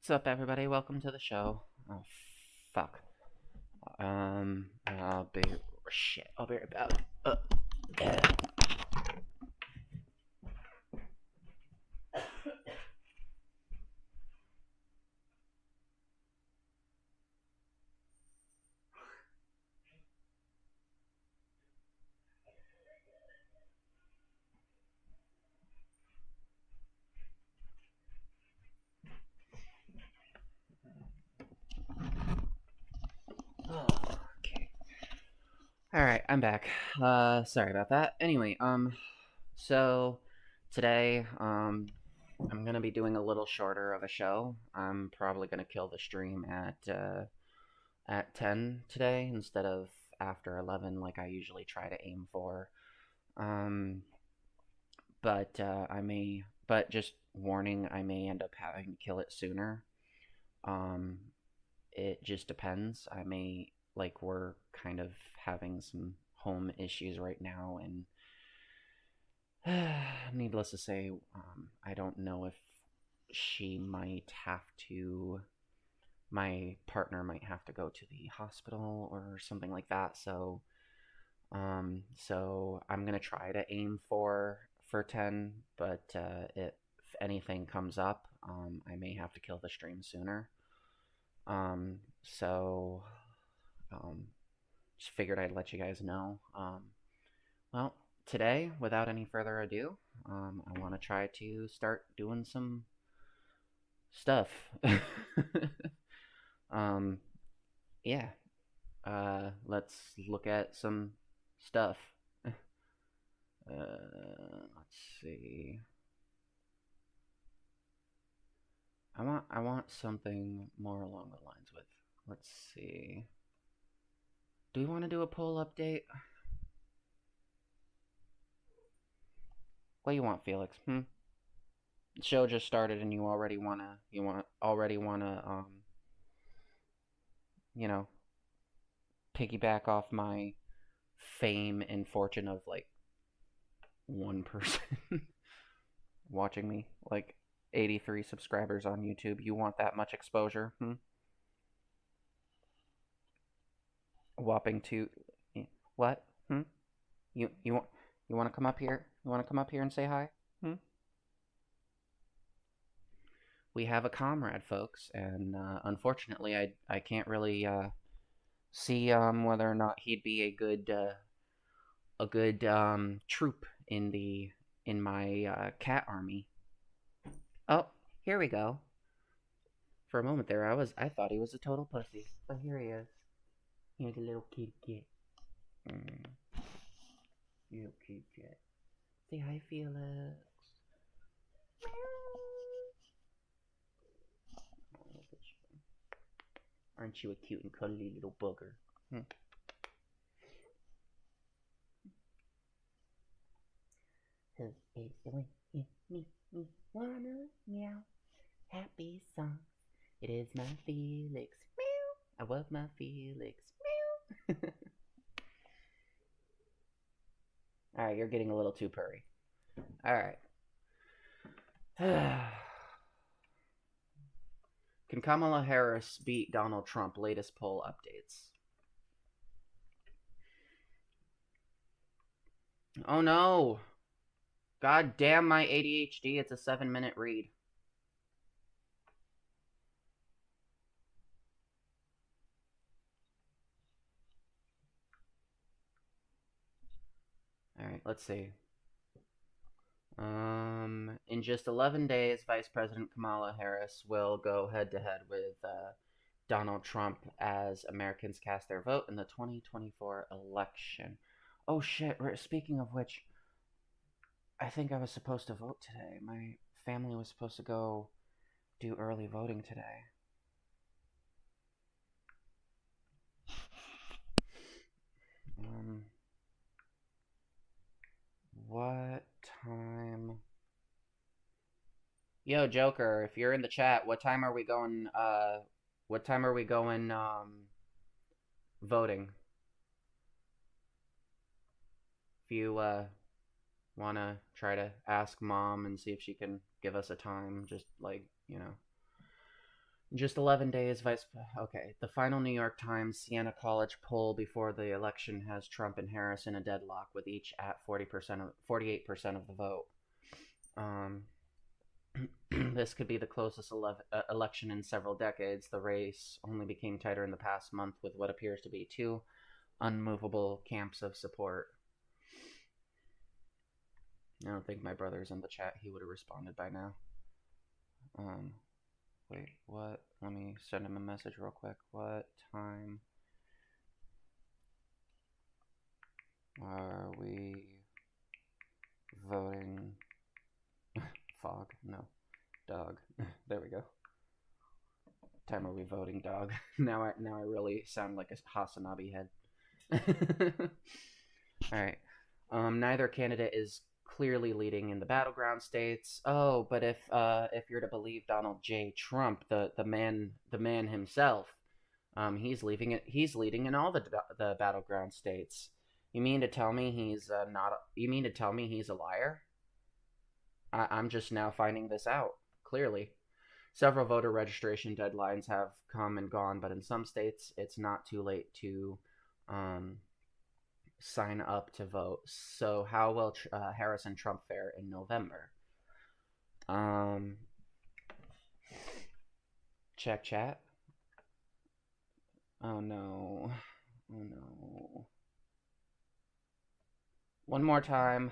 What's up, everybody? Welcome to the show. Oh, fuck. I'll be shit. I'll be right back. Yeah. Okay. All right, I'm back. Sorry about that. Anyway, so today, I'm gonna be doing a little shorter of a show. I'm probably gonna kill the stream at 10 today instead of after 11 like I usually try to aim for. Um, but just warning, I may end up having to kill it sooner. Um, it just depends. We're kind of having some home issues right now, and needless to say, I don't know if she might have to, my partner might have to go to the hospital or something like that. So I'm gonna try to aim for 10, but if anything comes up, I may have to kill the stream sooner. So just figured I'd let you guys know. Well, today, without any further ado, I want to try to start doing some stuff. um, yeah. Let's look at some stuff. Let's see. I want something more along the lines with. Let's see. Do we want to do a poll update? What do you want, Felix? The show just started, and you already wanna you know, piggyback off my fame and fortune of like one person watching me, like 83 subscribers on YouTube. You want that much exposure? Whopping two. What? You want to come up here? You want to come up here and say hi? We have a comrade, folks, and unfortunately, I can't really see whether or not he'd be a good troop in my cat army. Oh, here we go. For a moment there, I thought he was a total pussy, but here he is. Here's a little kitty cat. Little kitty cat. Say hi, Felix. Aren't you a cute and cuddly little bugger? Who is the me, wanna meow, happy song. It is my Felix, meow. I love my Felix, meow. Alright, you're getting a little too purry. Alright. Can Kamala Harris beat Donald Trump? Latest poll updates. Oh no! God damn my ADHD, it's a 7-minute read. Alright, let's see. In just 11 days, Vice President Kamala Harris will go head-to-head with Donald Trump as Americans cast their vote in the 2024 election. Oh shit, speaking of which, I think I was supposed to vote today. My family was supposed to go do early voting today. What time? Yo, Joker, if you're in the chat, what time are we going, voting? If you, wanna try to ask Mom and see if she can give us a time, just, like, Just 11 days, vice. Okay, the final New York Times Siena College poll before the election has Trump and Harris in a deadlock, with each at 40% of 48% of the vote. Um, this could be the closest election in several decades. The race only became tighter in the past month with what appears to be two unmovable camps of support. I don't think my brother's in the chat. He would have responded by now. Um, Wait, what? Let me send him a message real quick. What time are we voting? Fog? No. Dog. There we go. Time are we voting, dog? Now I really sound like a Hasanabi head. All right. Neither candidate is clearly leading in the battleground states. Oh, but if you're to believe Donald J. Trump, the man himself, he's leaving it. He's leading in all the battleground states. You mean to tell me he's not? You mean to tell me he's a liar? I'm just now finding this out. Clearly, several voter registration deadlines have come and gone, but in some states, it's not too late to um, sign up to vote. So, how will Harris and Trump fare in November? Um, check chat. Oh no. Oh no. One more time.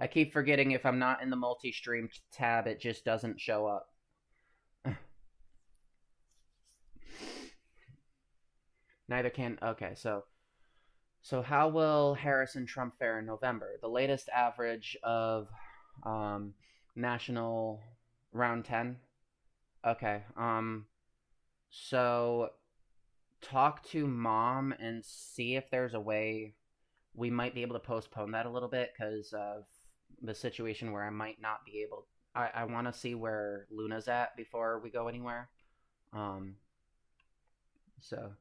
I keep forgetting if I'm not in the multi-stream tab, it just doesn't show up. Neither can. Okay, so how will Harris and Trump fare in November? The latest average of um, national round 10. Okay. So talk to mom and see if there's a way we might be able to postpone that a little bit because of the situation where I might not be able. I want to see where Luna's at before we go anywhere. Um, so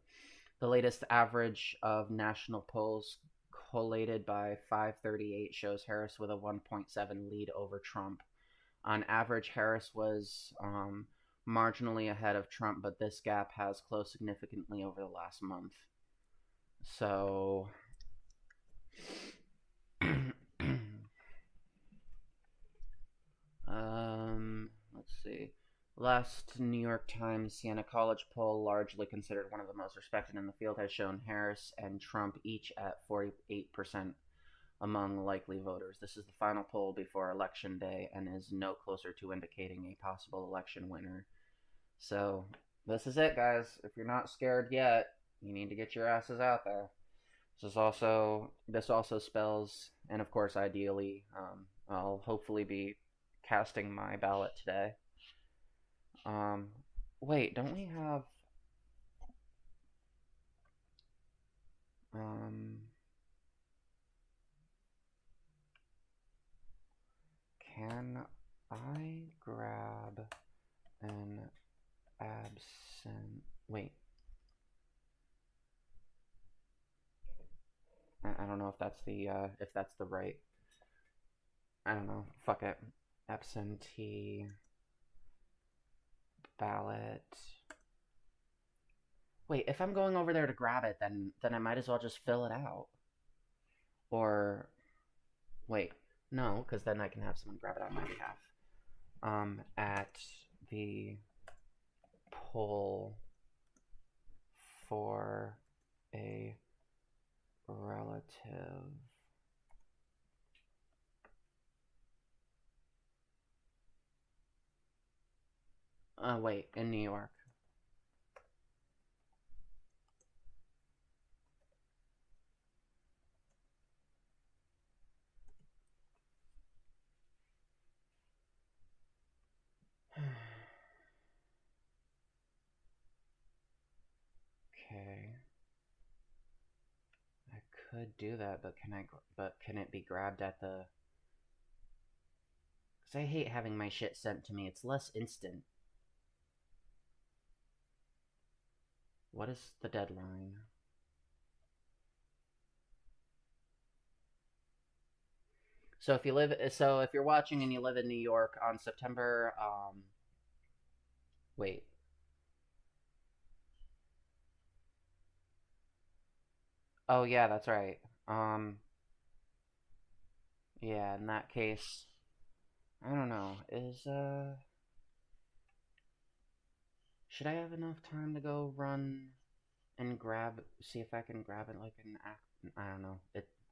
the latest average of national polls collated by 538 shows Harris with a 1.7 lead over Trump. On average, Harris was marginally ahead of Trump, but this gap has closed significantly over the last month. So, let's see. Last New York Times Siena College poll, largely considered one of the most respected in the field, has shown Harris and Trump each at 48% among likely voters. This is the final poll before Election Day and is no closer to indicating a possible election winner. So, this is it, guys. If you're not scared yet, you need to get your asses out there. This also spells, and of course, ideally, I'll hopefully be casting my ballot today. Um, Wait, don't we have um? Can I grab an absent? Wait, I don't know if that's the right. I don't know. Fuck it. Absentee ballot. Wait, if I'm going over there to grab it, then I might as well just fill it out. Or wait, no, because then I can have someone grab it on my behalf. At the poll for a relative. Wait, in New York. Okay. I could do that, but can it be grabbed at the? Cause I hate having my shit sent to me. It's less instant. What is the deadline? So if you're watching and you live in New York on September, wait, Oh yeah, that's right. Um, yeah, in that case, I don't know. Should I have enough time to go run and see if I can grab it like an act? I don't know.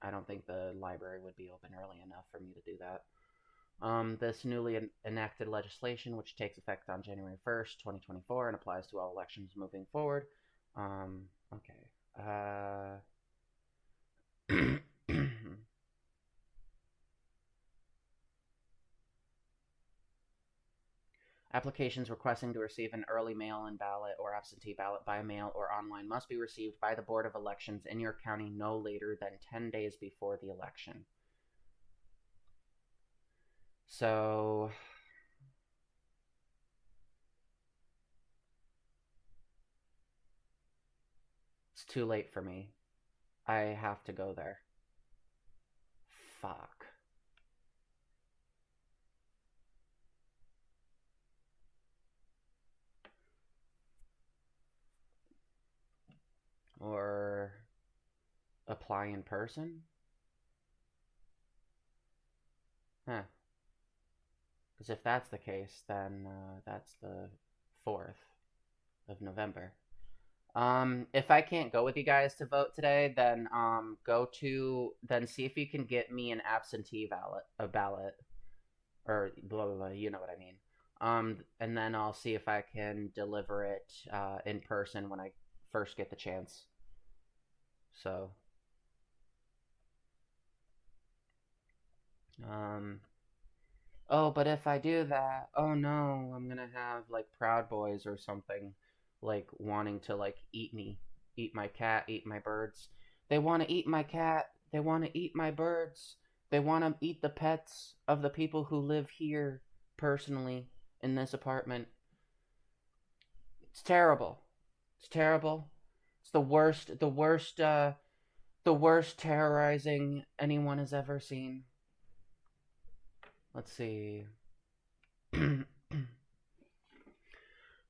I don't think the library would be open early enough for me to do that. This newly enacted legislation, which takes effect on January 1st, 2024, and applies to all elections moving forward. Okay. Applications requesting to receive an early mail-in ballot or absentee ballot by mail or online must be received by the Board of Elections in your county no later than 10 days before the election. So, it's too late for me. I have to go there. Fuck. Or apply in person? Huh. Because if that's the case, then that's the 4th of November. If I can't go with you guys to vote today, then then see if you can get me an absentee ballot, or blah blah blah. You know what I mean. And then I'll see if I can deliver it in person when I first get the chance. So, um, oh, but if I do that, oh no, I'm gonna have like Proud Boys or something, like wanting to like eat me, eat my cat, eat my birds. They want to eat my cat. They want to eat my birds. They want to eat the pets of the people who live here personally in this apartment. It's terrible. It's terrible. It's the worst terrorizing anyone has ever seen. Let's see.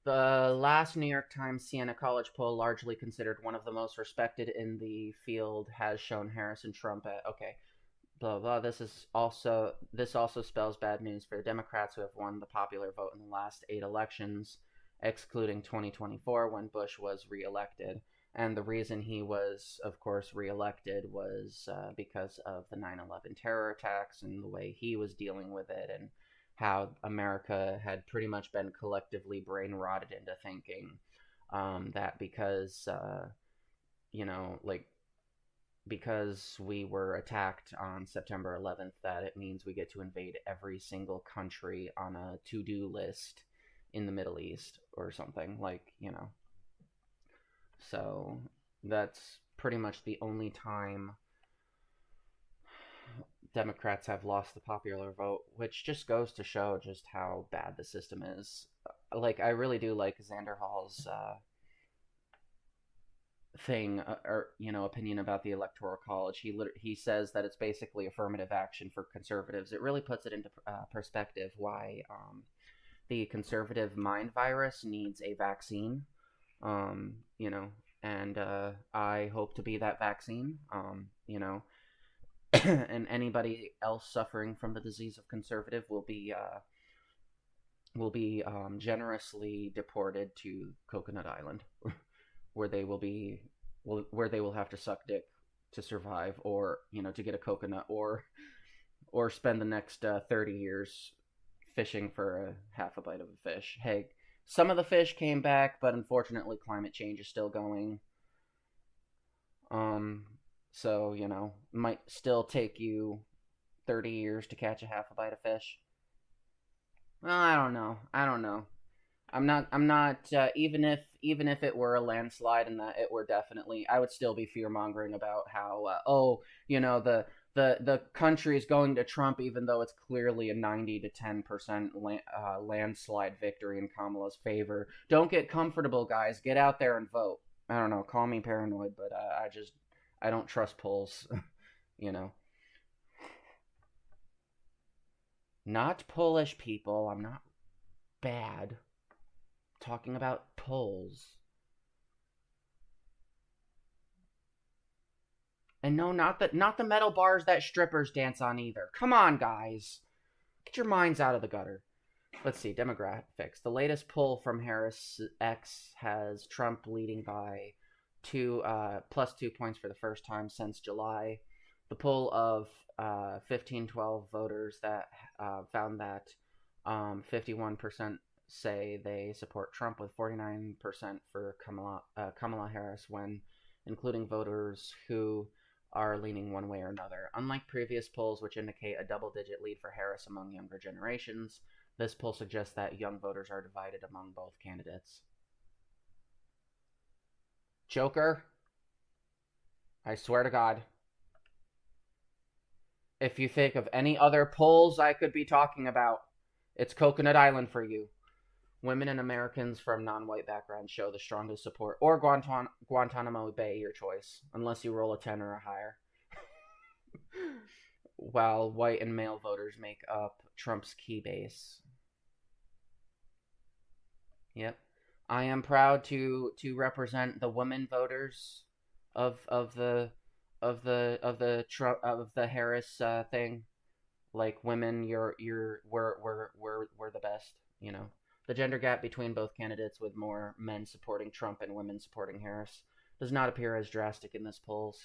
The last New York Times Siena College poll, largely considered one of the most respected in the field, has shown Harris and Trump at okay, blah blah. This also spells bad news for the Democrats who have won the popular vote in the last 8 elections, excluding 2024 when Bush was reelected. And the reason he was, of course, reelected was because of the 9/11 terror attacks and the way he was dealing with it, and how America had pretty much been collectively brain rotted into thinking that you know, like because we were attacked on September 11th, that it means we get to invade every single country on a to-do list in the Middle East or something, like, you know. So that's pretty much the only time Democrats have lost the popular vote, which just goes to show just how bad the system is. Like, I really do like Xander Hall's thing, or opinion about the electoral college. He says that it's basically affirmative action for conservatives. It really puts it into perspective why the conservative mind virus needs a vaccine. You know, and I hope to be that vaccine. And anybody else suffering from the disease of conservative will be generously deported to Coconut Island, where they will be where they will have to suck dick to survive, or to get a coconut, or spend the next 30 years fishing for a half a bite of a fish. Hey, some of the fish came back, but unfortunately climate change is still going. Um, so, might still take you 30 years to catch a half a bite of fish. Well, I don't know. I don't know. I'm not even if it were a landslide and that it were definitely, I would still be fear mongering about how the country is going to Trump, even though it's clearly a 90 to 10% landslide victory in Kamala's favor. Don't get comfortable, guys. Get out there and vote. I don't know. Call me paranoid, but I don't trust polls. you know, Not Polish people. I'm not bad. Talking about polls. And no, not the metal bars that strippers dance on either. Come on, guys. Get your minds out of the gutter. Let's see, demographics. The latest poll from Harris X has Trump leading by plus 2 points for the first time since July. The poll of 1512 voters that found that 51% say they support Trump, with 49% for Kamala Harris, when including voters who are leaning one way or another. Unlike previous polls, which indicate a double-digit lead for Harris among younger generations, this poll suggests that young voters are divided among both candidates. Joker, I swear to God, if you think of any other polls I could be talking about, it's Coconut Island for you. Women and Americans from non-white backgrounds show the strongest support, or Guantanamo Bay, your choice, unless you roll a 10 or a higher. While white and male voters make up Trump's key base. Yep. I am proud to represent the women voters of the Harris thing. Like, women, we're the best, you know. The gender gap between both candidates, with more men supporting Trump and women supporting Harris, does not appear as drastic in this poll.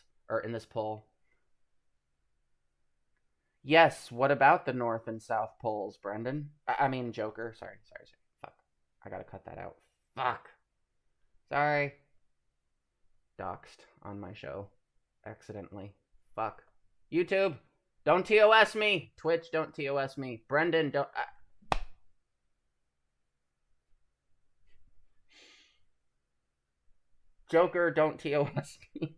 Yes, what about the North and South polls, Brendan? I mean, Joker. Sorry. Fuck. I gotta cut that out. Fuck. Sorry. Doxed on my show. Accidentally. Fuck. YouTube, don't TOS me. Twitch, don't TOS me. Brendan, don't... Joker, don't TOS me.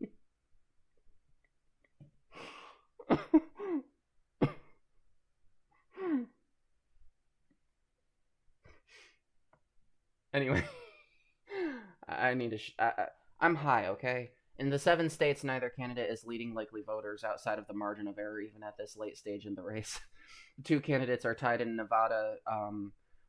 Anyway, I need to. I'm high, okay? In the 7 states, neither candidate is leading likely voters outside of the margin of error, even at this late stage in the race. The two candidates are tied in Nevada,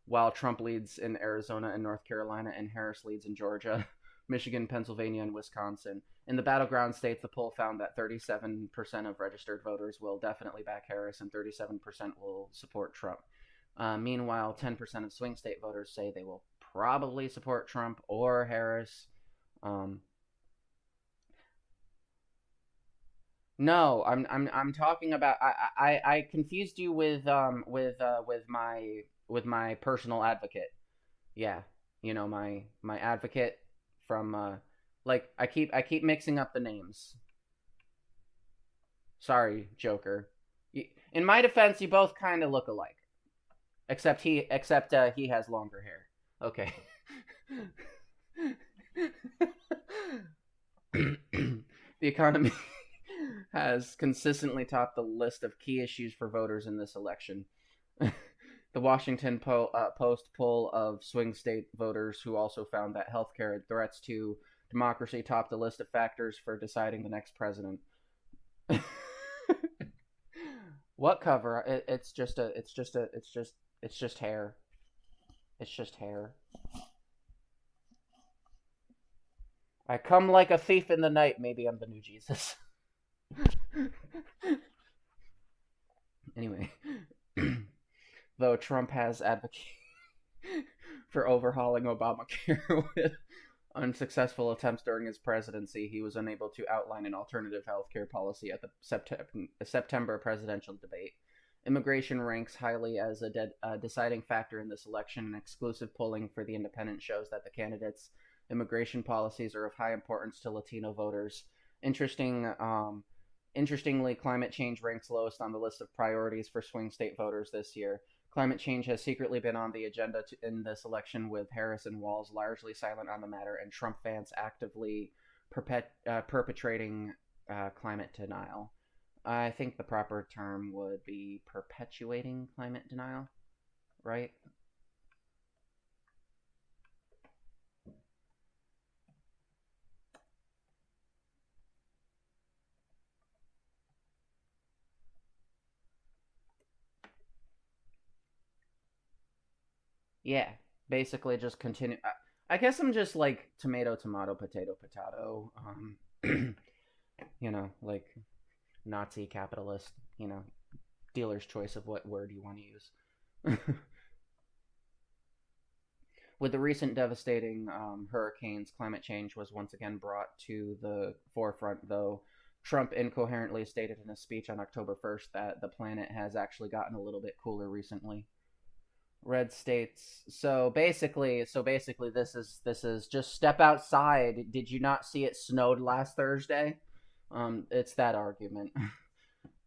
while Trump leads in Arizona and North Carolina, and Harris leads in Georgia, Michigan, Pennsylvania, and Wisconsin. In the battleground states, the poll found that 37% of registered voters will definitely back Harris, and 37% will support Trump. Meanwhile, 10% of swing state voters say they will probably support Trump or Harris. No, I'm talking about. I confused you with my personal advocate. Yeah, my advocate from like, I keep mixing up the names. Sorry, Joker. In my defense, you both kind of look alike, except he has longer hair. Okay. The economy has consistently topped the list of key issues for voters in this election. The Washington Post poll of swing state voters, who also found that healthcare and threats to democracy topped the list of factors for deciding the next president. What cover? It's just hair. It's just hair. I come like a thief in the night. Maybe I'm the new Jesus. Anyway, though Trump has advocated for overhauling Obamacare with unsuccessful attempts during his presidency, he was unable to outline an alternative healthcare policy at the September presidential debate. Immigration ranks highly as a deciding factor in this election, and exclusive polling for The Independent shows that the candidates' immigration policies are of high importance to Latino voters. Interestingly, climate change ranks lowest on the list of priorities for swing state voters this year. Climate change has secretly been on the agenda in this election, with Harris and Walz largely silent on the matter, and Trump fans actively perpetrating climate denial. I think the proper term would be perpetuating climate denial, right? Yeah, basically just continue. I guess I'm just like tomato, tomato, potato, potato. Like Nazi capitalist, dealer's choice of what word you want to use. With the recent devastating hurricanes, climate change was once again brought to the forefront, though Trump incoherently stated in a speech on October 1st that the planet has actually gotten a little bit cooler recently. Red states. So basically, this is just step outside. Did you not see it snowed last Thursday? It's that argument.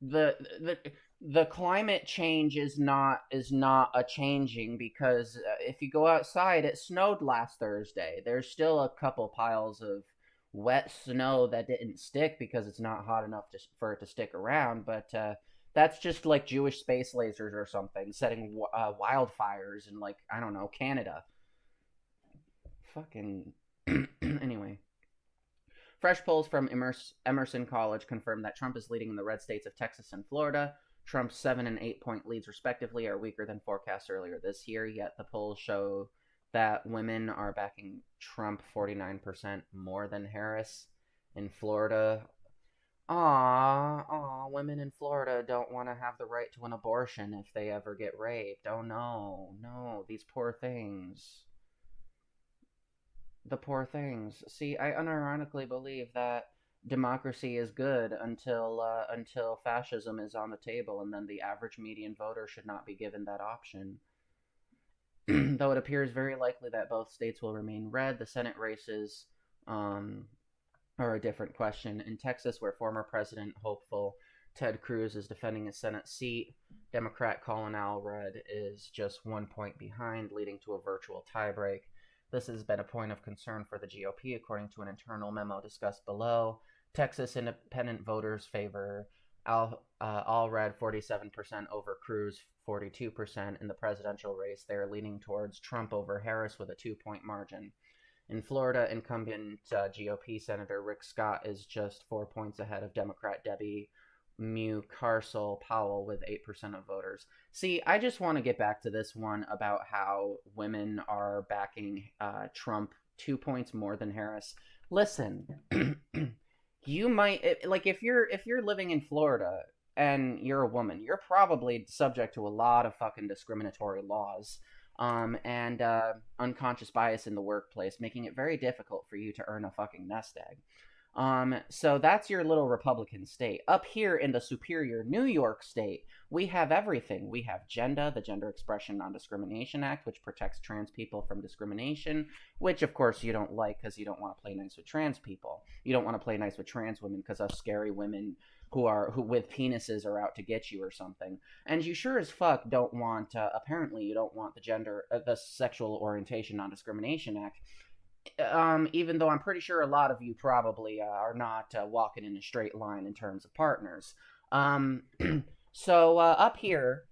the the the climate change is not a changing because if you go outside, it snowed last Thursday. There's still a couple piles of wet snow that didn't stick because it's not hot enough for it to stick around. But that's just like Jewish space lasers or something setting wildfires in, like, I don't know, Canada. Fucking anyway. Fresh polls from Emerson College confirm that Trump is leading in the red states of Texas and Florida. Trump's 7 and 8 point leads, respectively, are weaker than forecast earlier this year, yet the polls show that women are backing Trump 49% more than Harris. In Florida, women in Florida don't want to have the right to an abortion if they ever get raped. Oh no, no, these poor things. The poor things. See, I unironically believe that democracy is good until fascism is on the table, and then the average median voter should not be given that option. Though it appears very likely that both states will remain red, the Senate races um, are a different question. In Texas, where former President hopeful Ted Cruz is defending his Senate seat, Democrat Colin Allred is just 1 point behind, leading to a virtual tiebreak. This has been a point of concern for the GOP, according to an internal memo discussed below. Texas independent voters favor Allred 47% over Cruz 42%. In the presidential race, they are leaning towards Trump over Harris with a 2 point margin. In Florida, incumbent GOP Senator Rick Scott is just 4 points ahead of Democrat Debbie Mucarsel Powell with 8% of voters. See, I just want to get back to this one about how women are backing Trump 2 points more than Harris. Listen, you might, like, if you're living in Florida and you're a woman, you're probably subject to a lot of fucking discriminatory laws. And unconscious bias in the workplace, making it very difficult for you to earn a fucking nest egg. So that's your little Republican state. Up here in the superior New York state, we have everything. We have GENDA, the Gender Expression Non-Discrimination Act, which protects trans people from discrimination, which of course you don't like because you don't want to play nice with trans people. You don't want to play nice with trans women because us scary women who with penises are out to get you or something. And you sure as fuck don't want. Apparently, you don't want the Sexual Orientation Non-Discrimination Act, even though I'm pretty sure a lot of you probably are not walking in a straight line in terms of partners. Um, so up here,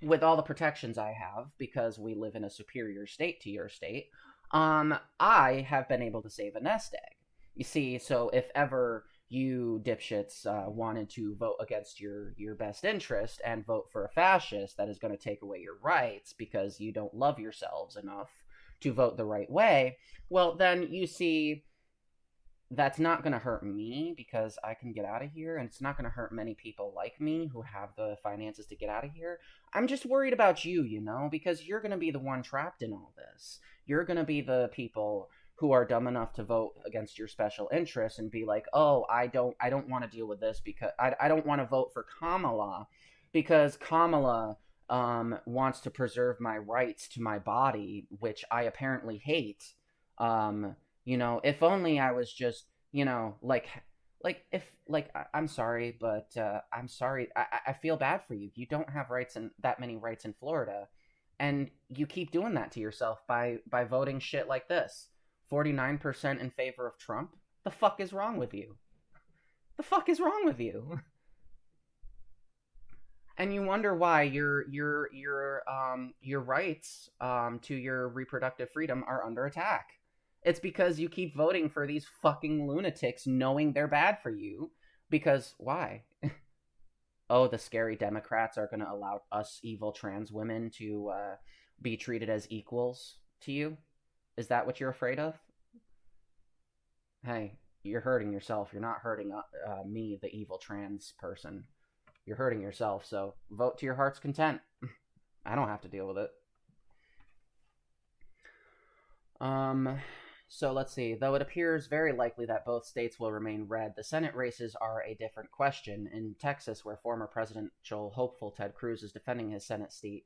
with all the protections I have, because we live in a superior state to your state, I have been able to save a nest egg. You see, so if ever you dipshits wanted to vote against your best interest and vote for a fascist that is going to take away your rights because you don't love yourselves enough to vote the right way, well, then you see that's not going to hurt me because I can get out of here, and it's not going to hurt many people like me who have the finances to get out of here. I'm just worried about you, because you're going to be the one trapped in all this. You're going to be the people who are dumb enough to vote against your special interests and be like, "Oh, I don't want to deal with this because I don't want to vote for Kamala because Kamala wants to preserve my rights to my body, which I apparently hate." If only I was just, if I'm sorry, but I'm sorry. I feel bad for you. You don't have rights and that many rights in Florida, and you keep doing that to yourself by voting shit like this. 49% in favor of Trump. The fuck is wrong with you? The fuck is wrong with you? And you wonder why your rights to your reproductive freedom are under attack. It's because you keep voting for these fucking lunatics knowing they're bad for you. Because why? Oh, the scary Democrats are going to allow us evil trans women to be treated as equals to you? Is that what you're afraid of? Hey, you're hurting yourself. You're not hurting me, the evil trans person. You're hurting yourself. So vote to your heart's content. I don't have to deal with it. Um, so let's see. Though it appears very likely that both states will remain red, the Senate races are a different question. In Texas, where former presidential hopeful Ted Cruz is defending his Senate seat,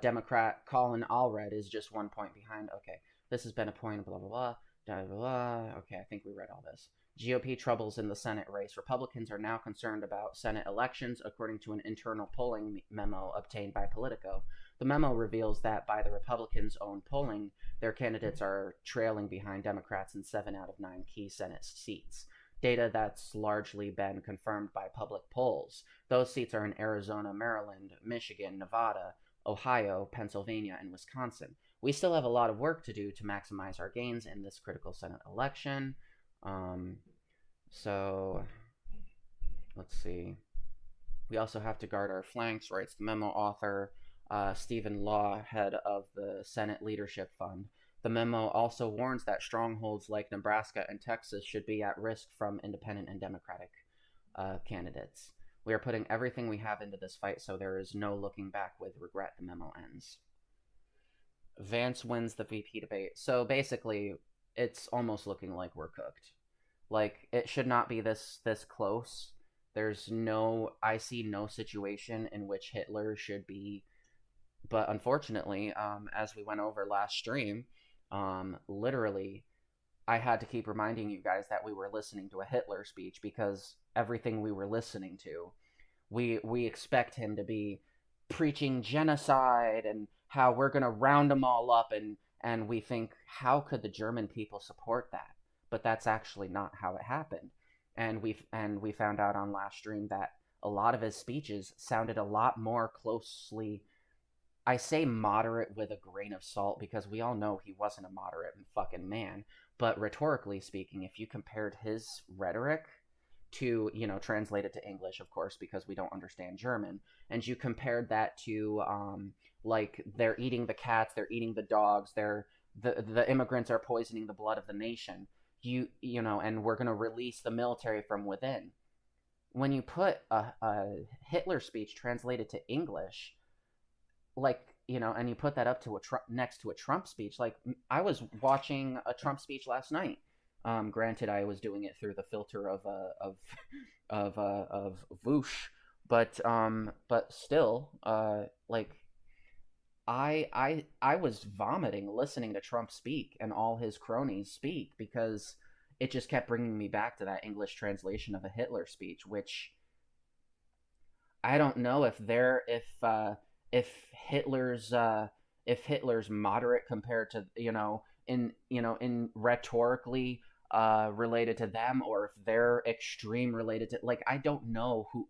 Democrat Colin Allred is just 1 point behind. Okay, this has been a point, blah, blah, blah, blah, blah, blah. Okay, I think we read all this. GOP troubles in the Senate race. Republicans are now concerned about Senate elections, according to an internal polling memo obtained by Politico. The memo reveals that by the Republicans' own polling, their candidates are trailing behind Democrats in 7 out of 9 key Senate seats. Data that's largely been confirmed by public polls. Those seats are in Arizona, Maryland, Michigan, Nevada, Ohio, Pennsylvania, and Wisconsin. We still have a lot of work to do to maximize our gains in this critical Senate election. So, let's see. We also have to guard our flanks, writes the memo author, Stephen Law, head of the Senate Leadership Fund. The memo also warns that strongholds like Nebraska and Texas should be at risk from independent and Democratic candidates. We are putting everything we have into this fight, so there is no looking back with regret, the memo ends. Vance wins the VP debate. So basically, it's almost looking like we're cooked. Like, it should not be this close. I see no situation in which Hitler should be, but unfortunately, as we went over last stream, literally, I had to keep reminding you guys that we were listening to a Hitler speech, because everything we were listening to, we expect him to be preaching genocide and how we're gonna round them all up, and we think, how could the German people support that? But that's actually not how it happened. And we found out on last stream that a lot of his speeches sounded a lot more closely, I say moderate with a grain of salt, because we all know he wasn't a moderate fucking man, but rhetorically speaking, if you compared his rhetoric to, translate it to English, of course, because we don't understand German, and you compared that to, like, they're eating the cats, they're eating the dogs, the immigrants are poisoning the blood of the nation, and we're going to release the military from within. When you put a Hitler speech translated to English, like, and you put that up to next to a Trump speech, like, I was watching a Trump speech last night. Granted, I was doing it through the filter of Voosh, but still, like, I was vomiting listening to Trump speak and all his cronies speak, because it just kept bringing me back to that English translation of a Hitler speech, which I don't know if Hitler's moderate compared to, in rhetorically related to them, or if they're extreme related to, like, I don't know who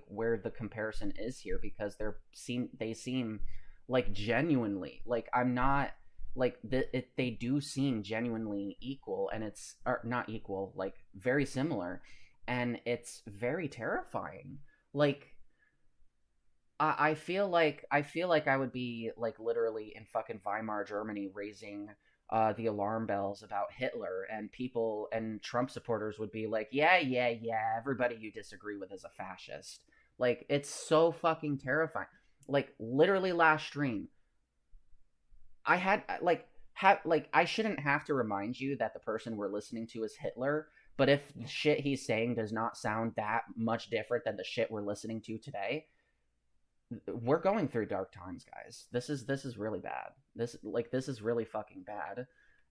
where the comparison is here, because they seem like genuinely, like, I'm not like they do seem genuinely equal, and it's, or not equal, like, very similar, and it's very terrifying. Like, I feel like I would be, like, literally in fucking Weimar Germany raising the alarm bells about Hitler, and people and Trump supporters would be like, yeah, everybody you disagree with is a fascist. Like, it's so fucking terrifying. Like, literally last stream, I had I shouldn't have to remind you that the person we're listening to is Hitler, but if the shit he's saying does not sound that much different than the shit we're listening to today, we're going through dark times, guys. This is really bad. This is really fucking bad.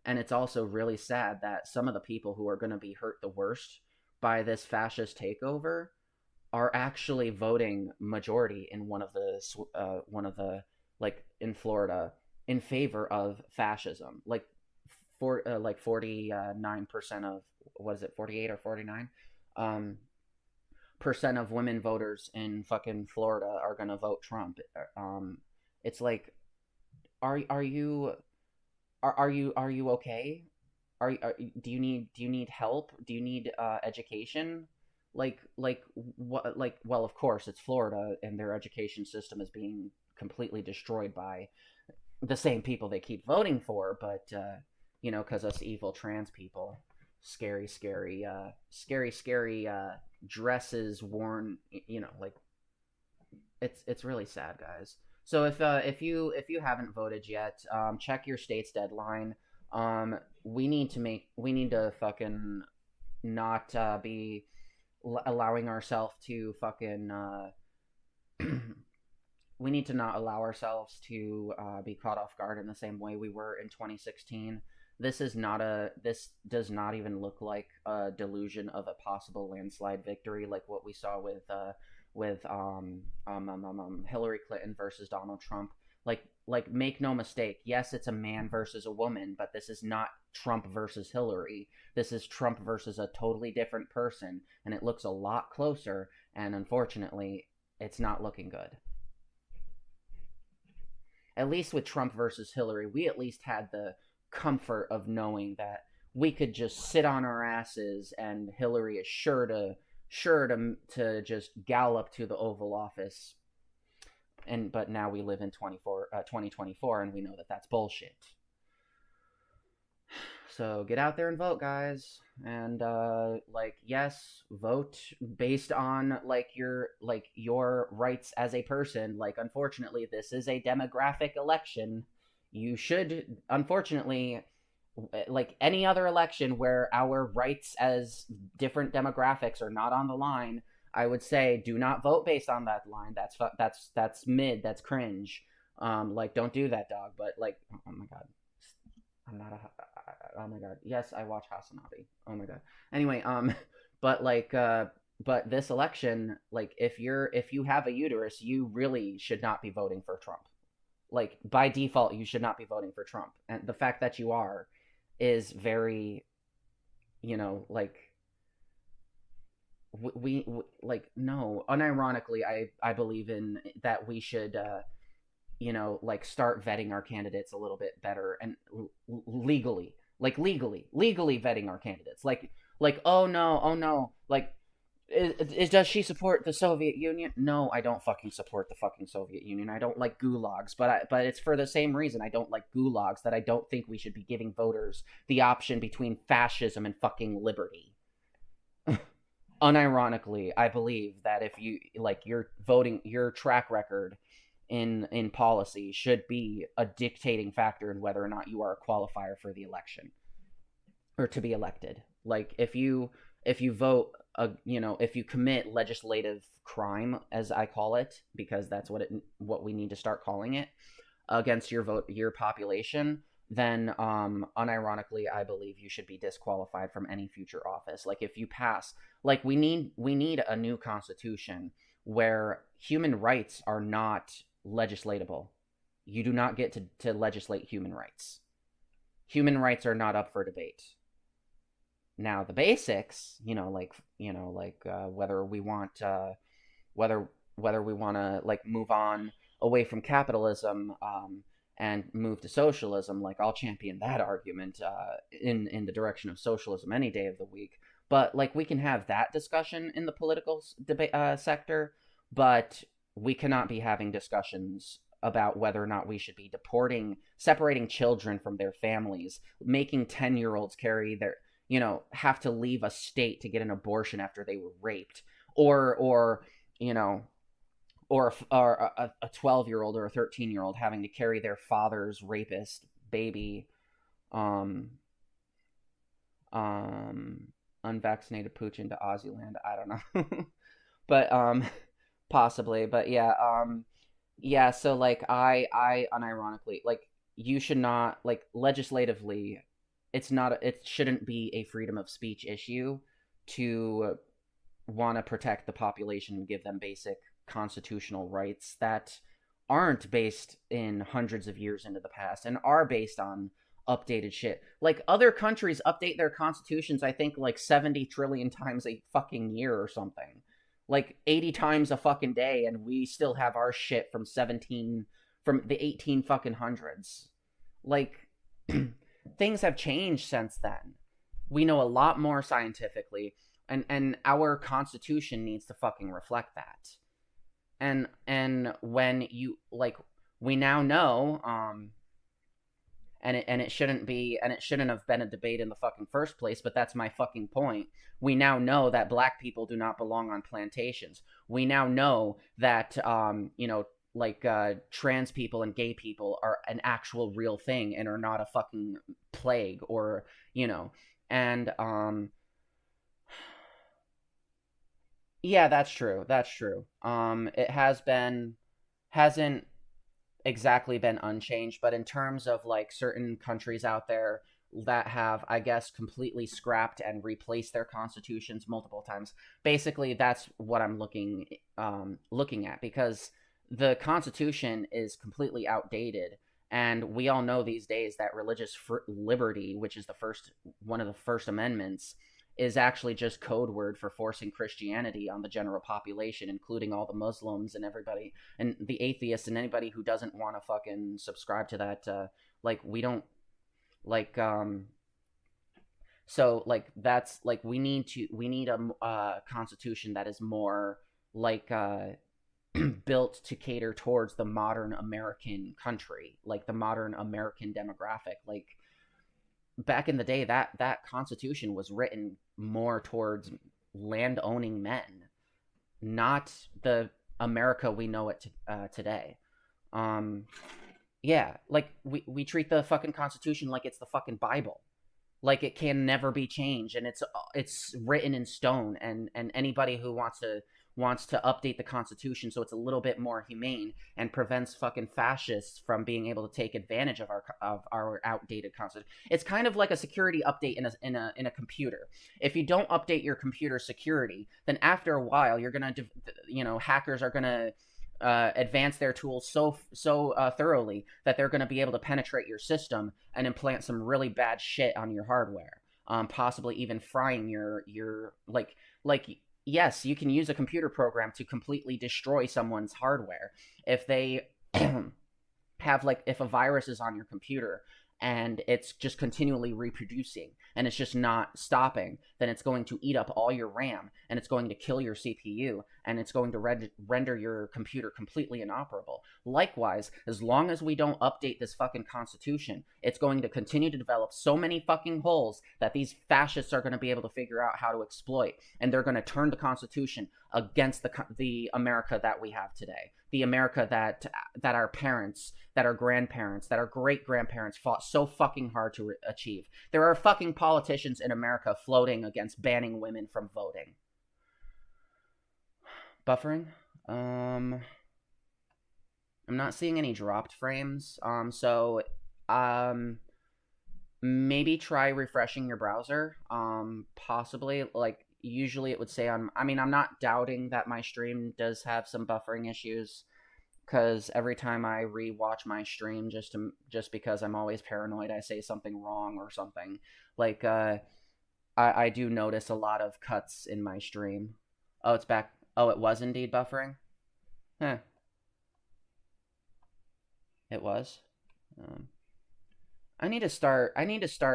And it's also really sad that some of the people who are going to be hurt the worst by this fascist takeover are actually voting majority in one of the like, in Florida, in favor of fascism. Like, 49% of, what is it, 48 or 49 percent of women voters in fucking Florida are gonna vote Trump. It's like, are you okay? Do you need help? Do you need education? What? Like, well, of course it's Florida, and their education system is being completely destroyed by the same people they keep voting for, but because us evil trans people. scary dresses worn, like it's really sad, guys. So if you haven't voted yet, check your state's deadline. We need to fucking not be allowing ourselves to fucking we need to not allow ourselves to be caught off guard in the same way we were in 2016. This does not even look like a delusion of a possible landslide victory like what we saw with Hillary Clinton versus Donald Trump. Make no mistake, yes, it's a man versus a woman, but this is not Trump versus Hillary. This is Trump versus a totally different person, and it looks a lot closer, and unfortunately, it's not looking good. At least with Trump versus Hillary, we at least had the comfort of knowing that we could just sit on our asses and Hillary is sure to just gallop to the Oval Office. But now we live in 2024 and we know that that's bullshit. So get out there and vote, guys. And yes, vote based on your rights as a person. Unfortunately, this is a demographic election. You should, unfortunately, like any other election where our rights as different demographics are not on the line, I would say do not vote based on that line. That's mid. That's cringe. Don't do that, dog. But oh my god, I'm not a. Oh my god. Yes, I watch Hasanabi. Oh my god. Anyway, but this election, if you have a uterus, you really should not be voting for Trump. By default, you should not be voting for Trump, and the fact that you are is very, we no. Unironically, I believe in that we should start vetting our candidates a little bit better and legally vetting our candidates. Oh no, does she support the Soviet Union? No, I don't fucking support the fucking Soviet Union. I don't like gulags, but it's for the same reason I don't like gulags that I don't think we should be giving voters the option between fascism and fucking liberty. Unironically, I believe that if you your track record in policy should be a dictating factor in whether or not you are a qualifier for the election or to be elected. If you vote, if you commit legislative crime, as I call it, because that's what we need to start calling it, against your population, then unironically, I believe you should be disqualified from any future office. If you pass, we need a new constitution where human rights are not legislatable. You do not get to legislate human rights. Human rights are not up for debate. Now the basics, whether we want to move on away from capitalism and move to socialism, I'll champion that argument in the direction of socialism any day of the week. But we can have that discussion in the political debate sector, but we cannot be having discussions about whether or not we should be separating children from their families, making 10-year-olds carry their, have to leave a state to get an abortion after they were raped, or a 12-year-old or a 13-year-old having to carry their father's rapist baby, unvaccinated pooch into Aussie-land. I don't know. But possibly. But yeah, so I unironically, you should not, legislatively, it shouldn't be a freedom of speech issue to want to protect the population and give them basic constitutional rights that aren't based in hundreds of years into the past and are based on updated shit. Other countries update their constitutions, I think 70 trillion times a fucking year or something. 80 times a fucking day, and we still have our shit from the 18 fucking hundreds. Things have changed since then. We know a lot more scientifically, and our constitution needs to fucking reflect that. And when you we now know, and it shouldn't have been a debate in the fucking first place, but that's my fucking point. We now know that black people do not belong on plantations. We now know that like trans people and gay people are an actual real thing and are not a fucking plague, or and yeah, that's true. That's true. It hasn't exactly been unchanged, but in terms of like certain countries out there that have, I guess, completely scrapped and replaced their constitutions multiple times, basically that's what I'm looking at, because the Constitution is completely outdated. And we all know these days that religious liberty, which is the first one of the first amendments, is actually just code word for forcing Christianity on the general population, including all the Muslims and everybody and the atheists and anybody who doesn't want to fucking subscribe to that. Like we don't like so like that's like we need a constitution that is more like built to cater towards the modern American country, like the modern American demographic. Like back in the day, that constitution was written more towards land owning men, not the America we know it today. Um, yeah, like we treat the fucking Constitution like it's the fucking Bible, like it can never be changed, and it's written in stone. And anybody who wants to update the Constitution so it's a little bit more humane and prevents fucking fascists from being able to take advantage of our outdated Constitution. It's kind of like a security update in a computer. If you don't update your computer security, then after a while you're gonna hackers are gonna advance their tools so thoroughly that they're going to be able to penetrate your system and implant some really bad shit on your hardware, possibly even frying your like yes, you can use a computer program to completely destroy someone's hardware if they have, like, if a virus is on your computer and it's just continually reproducing and it's just not stopping, then it's going to eat up all your RAM and it's going to kill your CPU and it's going to render your computer completely inoperable. Likewise, as long as we don't update this fucking Constitution, it's going to continue to develop so many fucking holes that these fascists are going to be able to figure out how to exploit, and they're going to turn the Constitution against the America that we have today, the America that our parents, that our grandparents, that our great grandparents fought so fucking hard to achieve. There are fucking politicians in America floating against banning women from voting. Buffering. I'm not seeing any dropped frames. So maybe try refreshing your browser. Possibly, like, usually it would say I'm not doubting that my stream does have some buffering issues, because every time I rewatch my stream, just because I'm always paranoid I say something wrong or something, like I do notice a lot of cuts in my stream. Oh, it's back. Oh, it was indeed buffering? Huh. It was. I need to start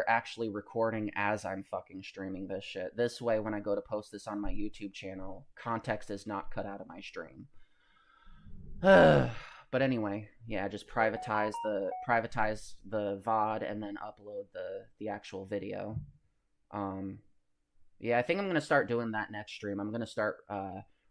actually recording as I'm fucking streaming this shit. This way, when I go to post this on my YouTube channel, context is not cut out of my stream. But anyway, yeah, just privatize the VOD and then upload the actual video. Yeah, I think I'm gonna start doing that next stream. I'm gonna start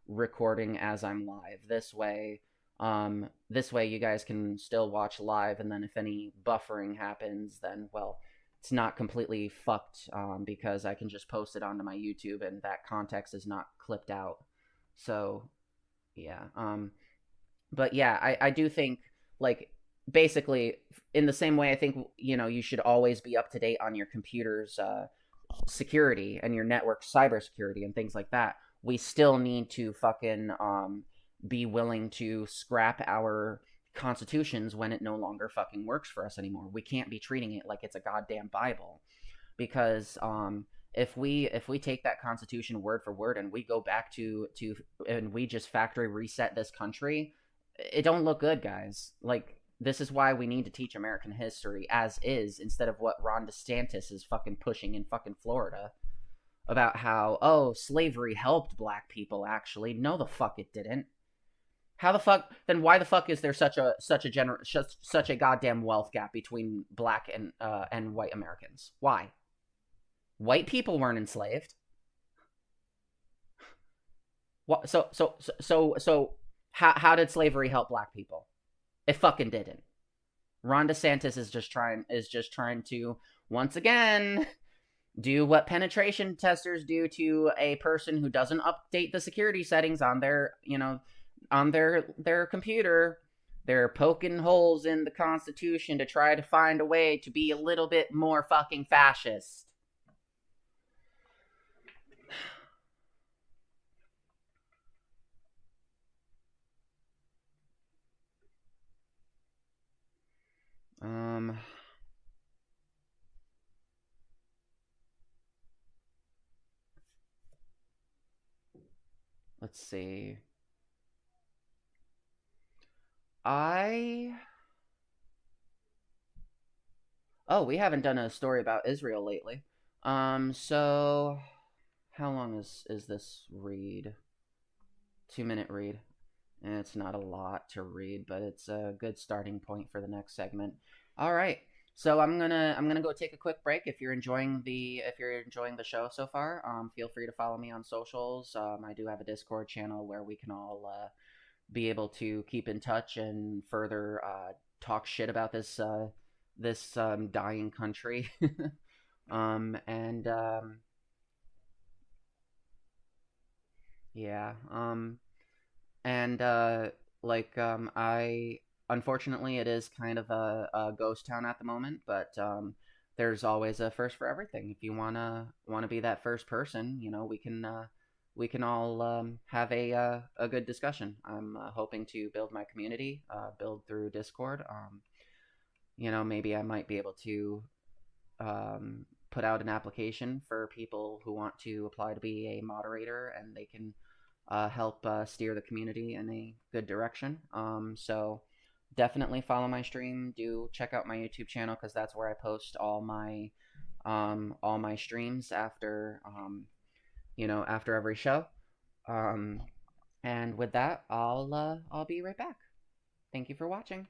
recording as I'm live. This way you guys can still watch live, and then if any buffering happens, then, well, it's not completely fucked, because I can just post it onto my YouTube and that context is not clipped out. So yeah. But yeah, I do think, like, basically, in the same way I think, you should always be up to date on your computer's security and your network cybersecurity and things like that. We still need to fucking be willing to scrap our constitutions when it no longer fucking works for us anymore. We can't be treating it like it's a goddamn Bible, because if we take that Constitution word for word and we go back to and we just factory reset this country, it don't look good, guys. Like, this is why we need to teach American history as is, instead of what Ron DeSantis is fucking pushing in fucking Florida about how, oh, slavery helped black people. Actually, no, the fuck it didn't. How the fuck? Then why the fuck is there such a goddamn wealth gap between black and white Americans? Why? White people weren't enslaved. What? So how did slavery help black people? It fucking didn't. Ron DeSantis is just trying to once again do what penetration testers do to a person who doesn't update the security settings on their, on their computer. They're poking holes in the Constitution to try to find a way to be a little bit more fucking fascist. Let's see. We haven't done a story about Israel lately. So how long is this read? 2-minute read. And it's not a lot to read, but it's a good starting point for the next segment. All right. So I'm gonna go take a quick break. If you're enjoying the show so far, feel free to follow me on socials. I do have a Discord channel where we can all be able to keep in touch and further talk shit about this dying country. And yeah. And I unfortunately it is kind of a ghost town at the moment, but there's always a first for everything. If you wanna be that first person, we can all have a good discussion. I'm hoping to build my community, build through Discord. Maybe I might be able to put out an application for people who want to apply to be a moderator, and they can help steer the community in a good direction. So definitely follow my stream. Do check out my YouTube channel, because that's where I post all my streams after after every show. And with that, I'll be right back. Thank you for watching.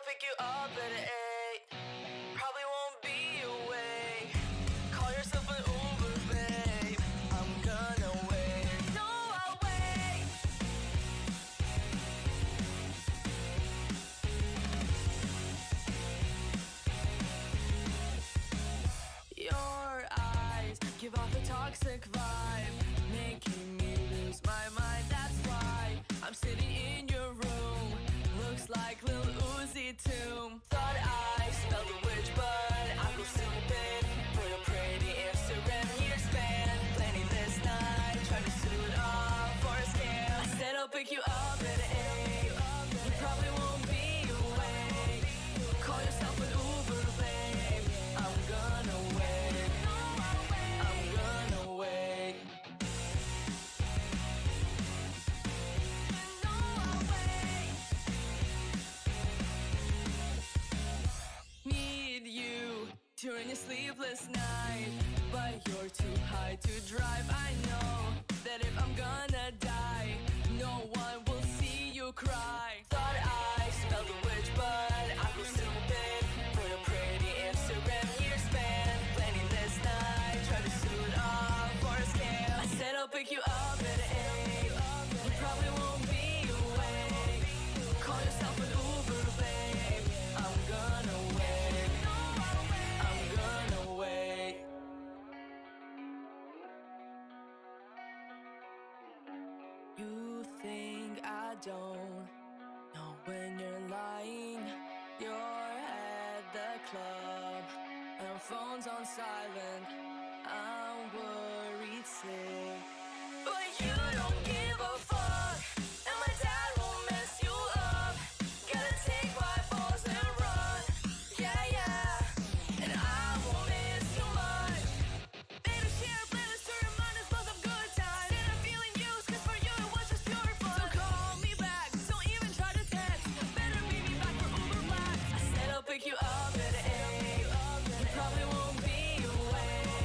pick you up at 8. Probably won't be awake. Call yourself an Uber, babe. I'm gonna wait. No, I'll wait. Your eyes give off a toxic vibe, making me lose my mind. That's why I'm sitting in your room. Looks like Lil Uzi Tomb. Thought I smelled a witch, but I go stupid for your pretty Instagram year span. Planning this night, trying to suit up for a scam. I said I'll pick you up at 8. You probably won't be awake. Call yourself an Uber, babe. I'm gonna wait. I'm gonna wait. Need you during a sleepless night, but you're too high to drive. I know that if I'm gonna die, no one will see you cry. Thought I smelled a witch, but I go stupid for your pretty Instagram year span. Planning this night, try to suit up for a scam. I said I'll pick you up at 8. You probably won't be awake. Call yourself an Uber, babe. I'm gonna wait. I'm gonna wait. You think I don't know when you're lying. You're at the club and phone's on silent. I'm worried sick, but you don't give a fuck. And my dad won't mess you up. Gotta take my balls and run. Yeah, yeah. And I won't miss too much. Baby, share playlists to remind us both of good times. And I'm feeling used, cause for you it was just pure fun. So call me back, don't even try to text. Better meet me back for Uber Black. I said I'll pick you up at 8. You probably won't be awake.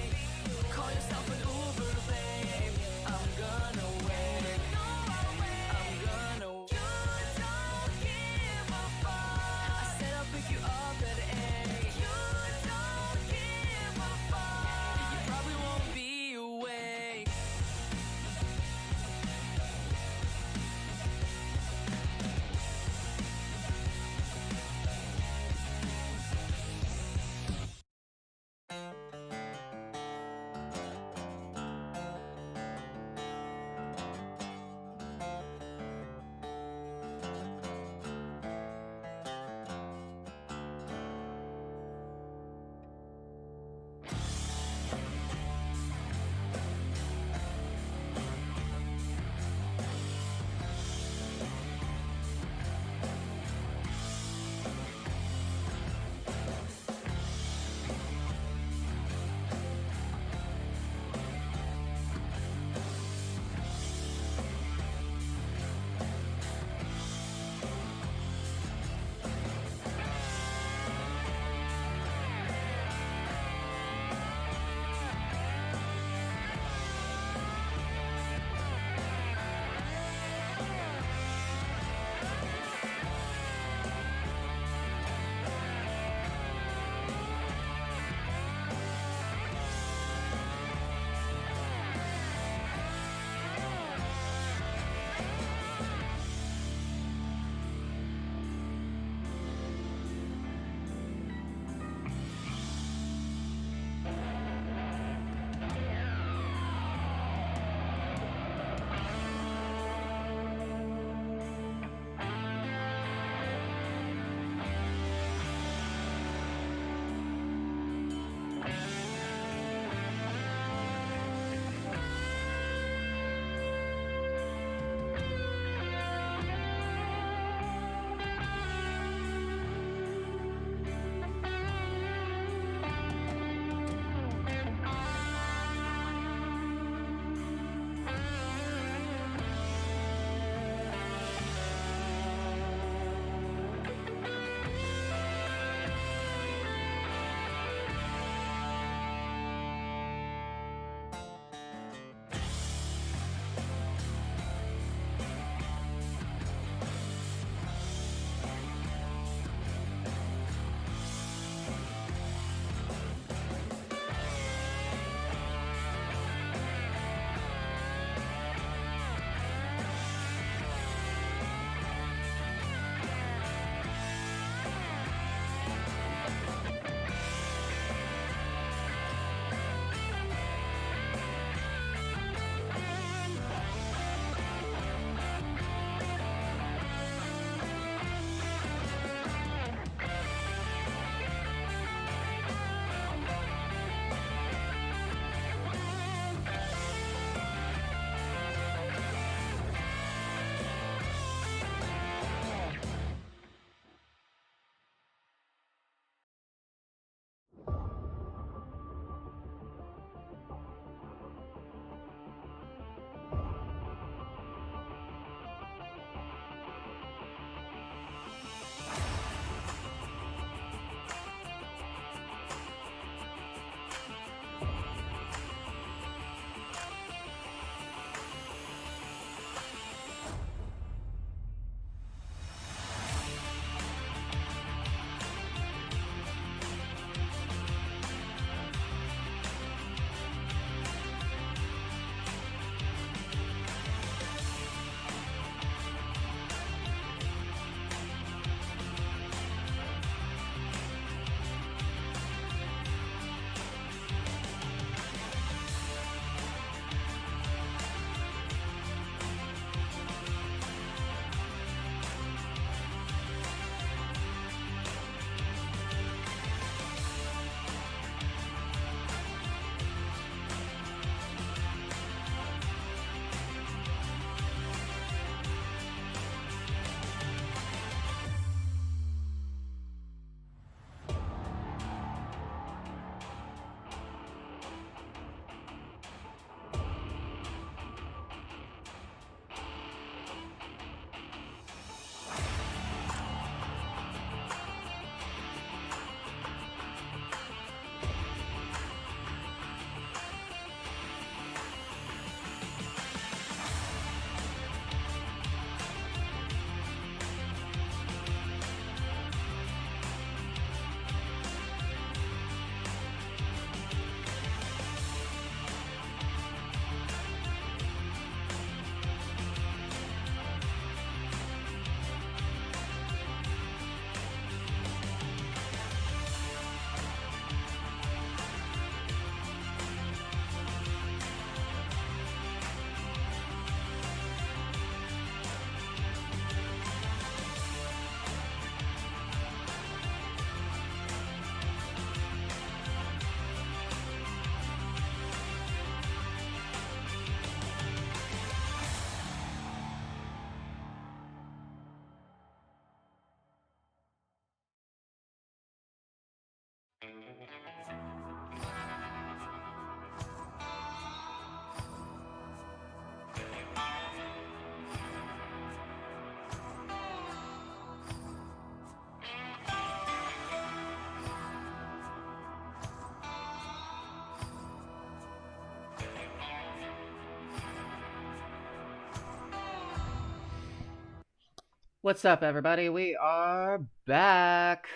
What's up, everybody? We are back.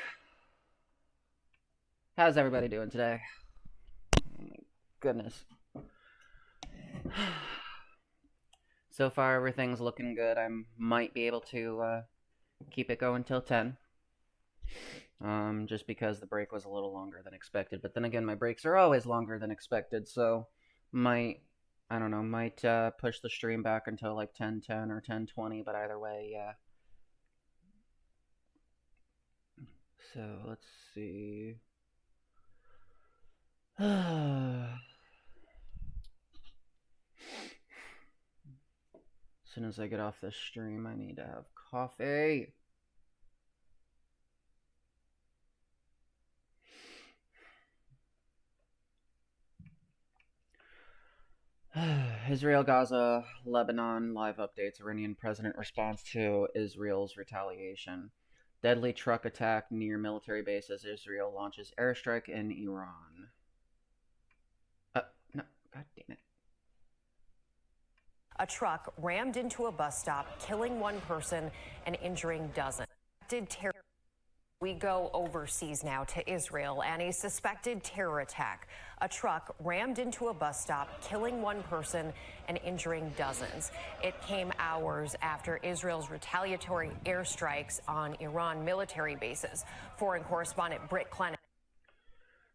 How's everybody doing today? Oh my goodness. So far, everything's looking good. I might be able to keep it going till 10. Just because the break was a little longer than expected. But then again, my breaks are always longer than expected, so might, I don't know, might push the stream back until like 10:10 or 10:20, but either way, yeah. So, let's see. As soon as I get off this stream, I need to have coffee. Israel, Gaza, Lebanon, live updates. Iranian president responds to Israel's retaliation. Deadly truck attack near military base as Israel launches airstrike in Iran. No, god damn it. A truck rammed into a bus stop, killing one person and injuring dozens. We go overseas now to Israel and a suspected terror attack. A truck rammed into a bus stop, killing one person and injuring dozens. It came hours after Israel's retaliatory airstrikes on Iran military bases. Foreign correspondent Britt Clennon.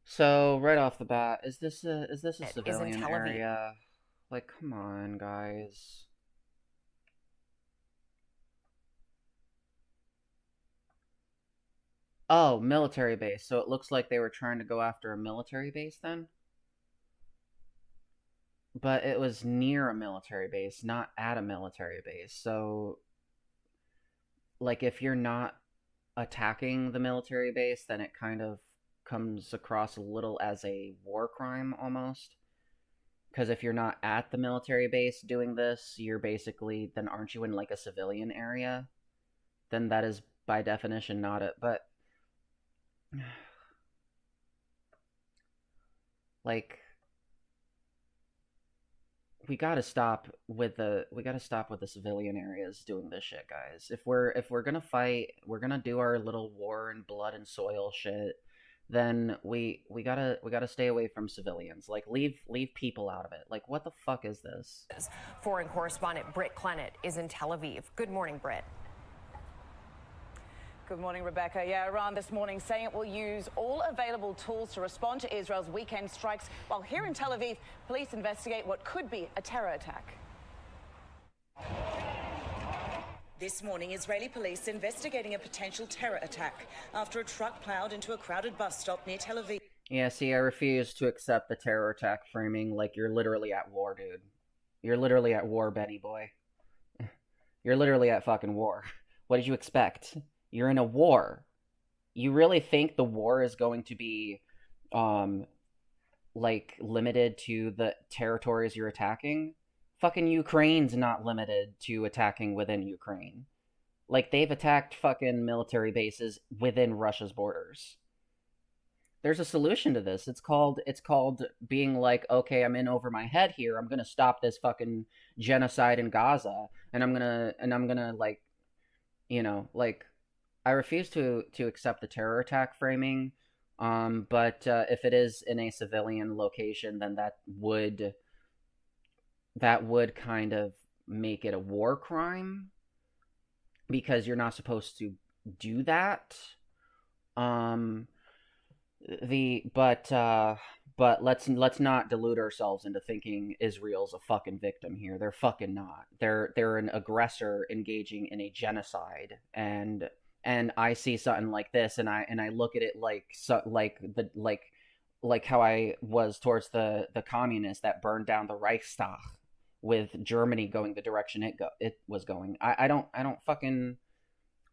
So right off the bat, is this a civilian area? Like, come on, guys. Oh, military base. So it looks like they were trying to go after a military base then? But it was near a military base, not at a military base. So, like, if you're not attacking the military base, then it kind of comes across a little as a war crime almost. Because if you're not at the military base doing this, you're basically, then aren't you in like a civilian area? Then that is by definition not it. But like, we gotta stop with the civilian areas doing this shit, guys. If we're gonna fight, we're gonna do our little war and blood and soil shit. Then we gotta stay away from civilians. Like, leave people out of it. Like, what the fuck is this? Foreign correspondent Britt Clennon is in Tel Aviv. Good morning, Britt. Good morning, Rebecca. Yeah, Iran this morning saying it will use all available tools to respond to Israel's weekend strikes, while here in Tel Aviv, police investigate what could be a terror attack. This morning, Israeli police investigating a potential terror attack after a truck plowed into a crowded bus stop near Tel Aviv. Yeah, see, I refuse to accept the terror attack framing. Like, you're literally at war, dude. You're literally at war, Benny boy. You're literally at fucking war. What did you expect? You're in a war. You really think the war is going to be, like, limited to the territories you're attacking? Fucking Ukraine's not limited to attacking within Ukraine. Like, they've attacked fucking military bases within Russia's borders. There's a solution to this. It's called being like, okay, I'm in over my head here. I'm gonna stop this fucking genocide in Gaza, and I'm gonna like, you know, like, I refuse to accept the terror attack framing. But if it is in a civilian location, then that would kind of make it a war crime, because you're not supposed to do that. But let's not delude ourselves into thinking Israel's a fucking victim here. They're fucking not. They're an aggressor engaging in a genocide, and I see something like this, and I look at it like how I was towards the communists that burned down the Reichstag, with Germany going the direction it was going. I don't fucking,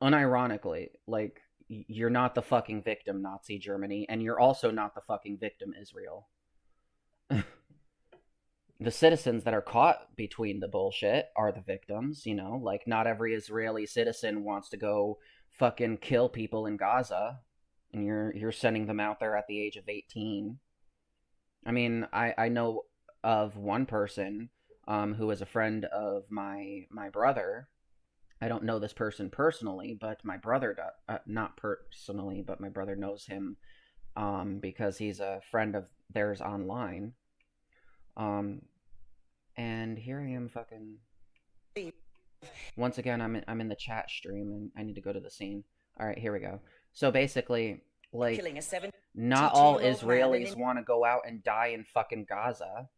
unironically, like, you're not the fucking victim, Nazi Germany, and you're also not the fucking victim, Israel. The citizens that are caught between the bullshit are the victims, you know? Like, not every Israeli citizen wants to go fucking kill people in Gaza, and you're sending them out there at the age of 18. I mean, I know of one person who is a friend of my brother. I don't know this person personally, but my brother not personally, but my brother knows him because he's a friend of theirs online. Um, and here I am, fucking. Once again, I'm in the chat stream, and I need to go to the scene. All right, here we go. So basically, like, not all Israelis want to go out and die in fucking Gaza.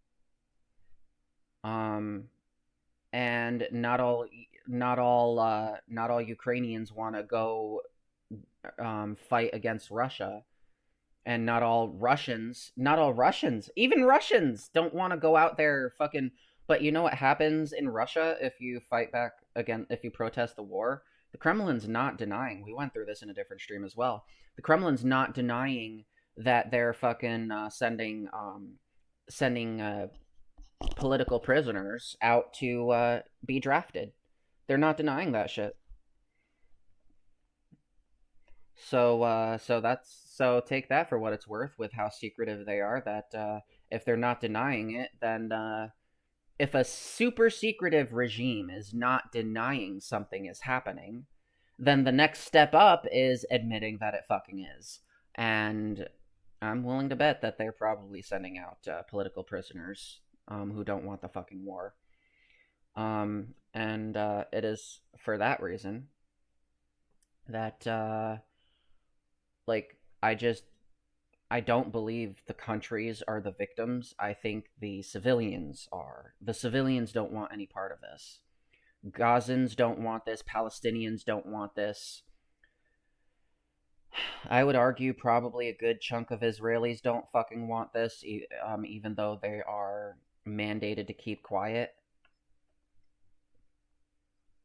And not all Ukrainians want to go fight against Russia, and not all Russians, even Russians don't want to go out there fucking. But you know what happens in Russia if you fight back again, if you protest the war? The Kremlin's not denying. We went through this in a different stream as well. The Kremlin's not denying that they're fucking sending political prisoners out to be drafted. They're not denying that shit. So take that for what it's worth with how secretive they are. That if they're not denying it, then if a super secretive regime is not denying something is happening, then the next step up is admitting that it fucking is. And I'm willing to bet that they're probably sending out political prisoners who don't want the fucking war. And it is for that reason that, like, I don't believe the countries are the victims. I think the civilians are. The civilians don't want any part of this. Gazans don't want this. Palestinians don't want this. I would argue probably a good chunk of Israelis don't fucking want this, even though they are mandated to keep quiet.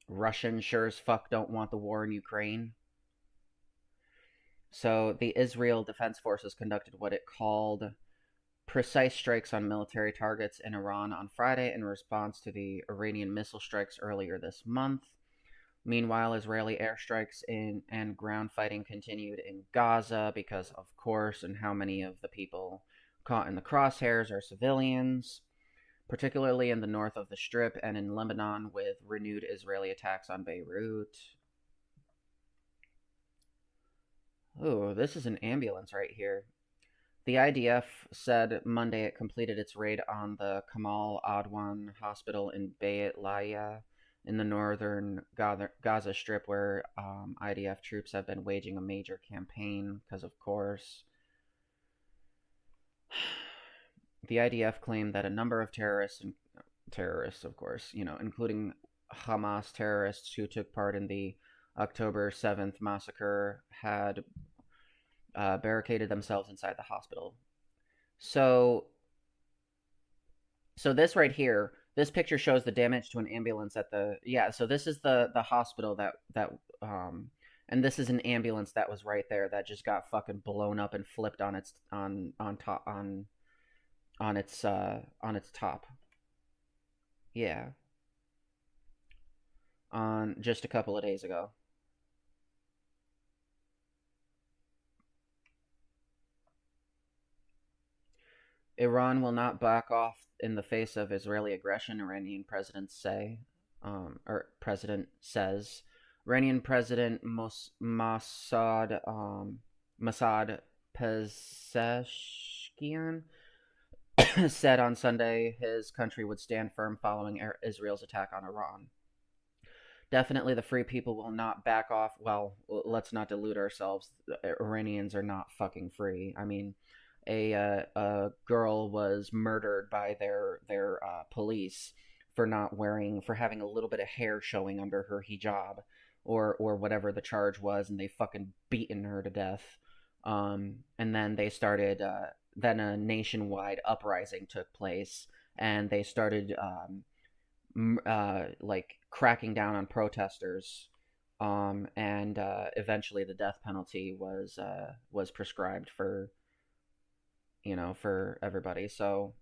Russians sure as fuck don't want the war in Ukraine. So the Israel Defense Forces conducted what it called precise strikes on military targets in Iran on Friday in response to the Iranian missile strikes earlier this month. Meanwhile, Israeli airstrikes and ground fighting continued in Gaza because, of course, and how many of the people caught in the crosshairs are civilians, particularly in the north of the Strip and in Lebanon, with renewed Israeli attacks on Beirut. Ooh, this is an ambulance right here. The IDF said Monday it completed its raid on the Kamal Adwan hospital in Beit Lahiya in the northern Gaza Strip, where IDF troops have been waging a major campaign because, of course, the IDF claimed that a number of terrorists, of course, including Hamas terrorists who took part in the October 7th massacre, had barricaded themselves inside the hospital. So this right here, this picture shows the damage to an ambulance at the so this is the hospital that and this is an ambulance that was right there that just got fucking blown up and flipped on its its top. Yeah. On just a couple of days ago. Iran will not back off in the face of Israeli aggression, Iranian president says. Iranian President Mossad Pezeshkian said on Sunday his country would stand firm following Israel's attack on Iran. Definitely the free people will not back off. Well, let's not delude ourselves. Iranians are not fucking free. I mean, a girl was murdered by their police for having a little bit of hair showing under her hijab, or whatever the charge was, and they fucking beaten her to death. And then they started. Then a nationwide uprising took place, and they started like cracking down on protesters and eventually the death penalty was prescribed for for everybody. So